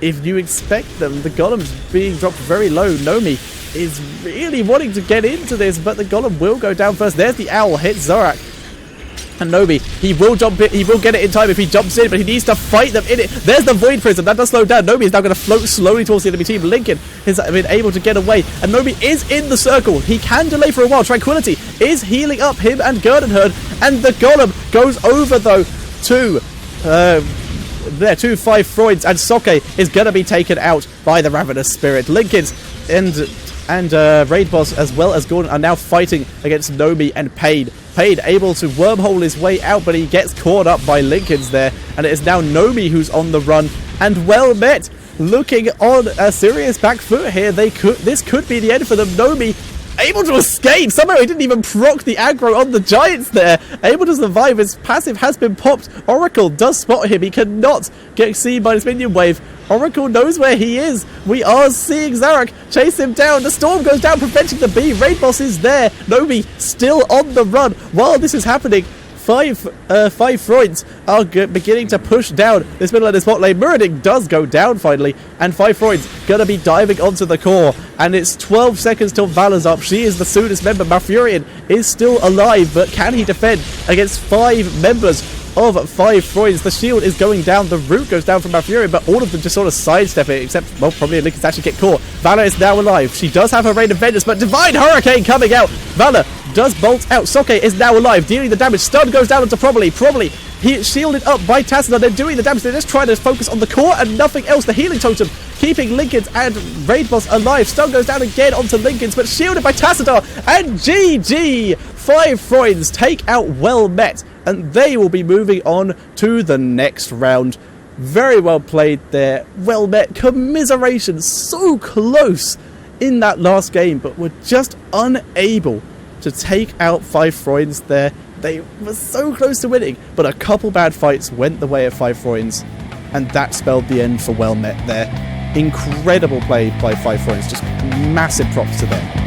if you expect them. The Golem's being dropped very low. Nomi is really wanting to get into this, but the Golem will go down first. There's the Owl, hits Zorak. And Nobi, he will jump it, he will get it in time if he jumps in, but he needs to fight them in it. There's the Void Prism, that does slow down. Nobi is now going to float slowly towards the enemy team. Lincoln has been able to get away, and Nobi is in the circle. He can delay for a while. Tranquility is healing up him and Gernenherd, and the Golem goes over, though, to 5 Freunds, and Soke is going to be taken out by the Ravenous Spirit. Lincoln's and Raid Boss as well as Gordon are now fighting against Nomi and Paid. Paid able to wormhole his way out, but he gets caught up by Lincoln's there, and it is now Nomi who's on the run, and Well Met looking on a serious back foot here. This could be the end for them. Nomi able to escape. Somehow he didn't even proc the aggro on the Giants there. Able to survive. His passive has been popped. Oracle does spot him. He cannot get seen by his minion wave. Oracle knows where he is. We are seeing Zarak chase him down. The storm goes down, preventing the B. Raid Boss is there. Nomi still on the run. While this is happening, 5 Freunds are beginning to push down this middle of this bot lane. Muradin does go down finally, and 5 Freunds gonna be diving onto the core, and it's 12 seconds till Valor's up. She is the soonest member. Malfurion is still alive, but can he defend against 5 members of 5 Freunds? The shield is going down, the root goes down from Malfurion, but all of them just sort of sidestep it, except, well, probably Lincoln's actually get caught. Valor is now alive. She does have her Rain of Vengeance, but Divine Hurricane coming out. Valor does bolt out. Soke is now alive, dealing the damage. Stun goes down onto Probably. He is shielded up by Tassadar. They're doing the damage. They're just trying to focus on the core and nothing else. The healing totem keeping Lincoln's and Raid Boss alive. Stun goes down again onto Lincoln's, but shielded by Tassadar. And GG! 5 Freunds take out Well Met, and they will be moving on to the next round. Very well played there. Well Met, commiseration, so close in that last game, but were just unable to take out 5 Freunds there. They were so close to winning, but a couple bad fights went the way of 5 Freunds, and that spelled the end for Well Met there. Incredible play by 5 Friends. Just massive props to them.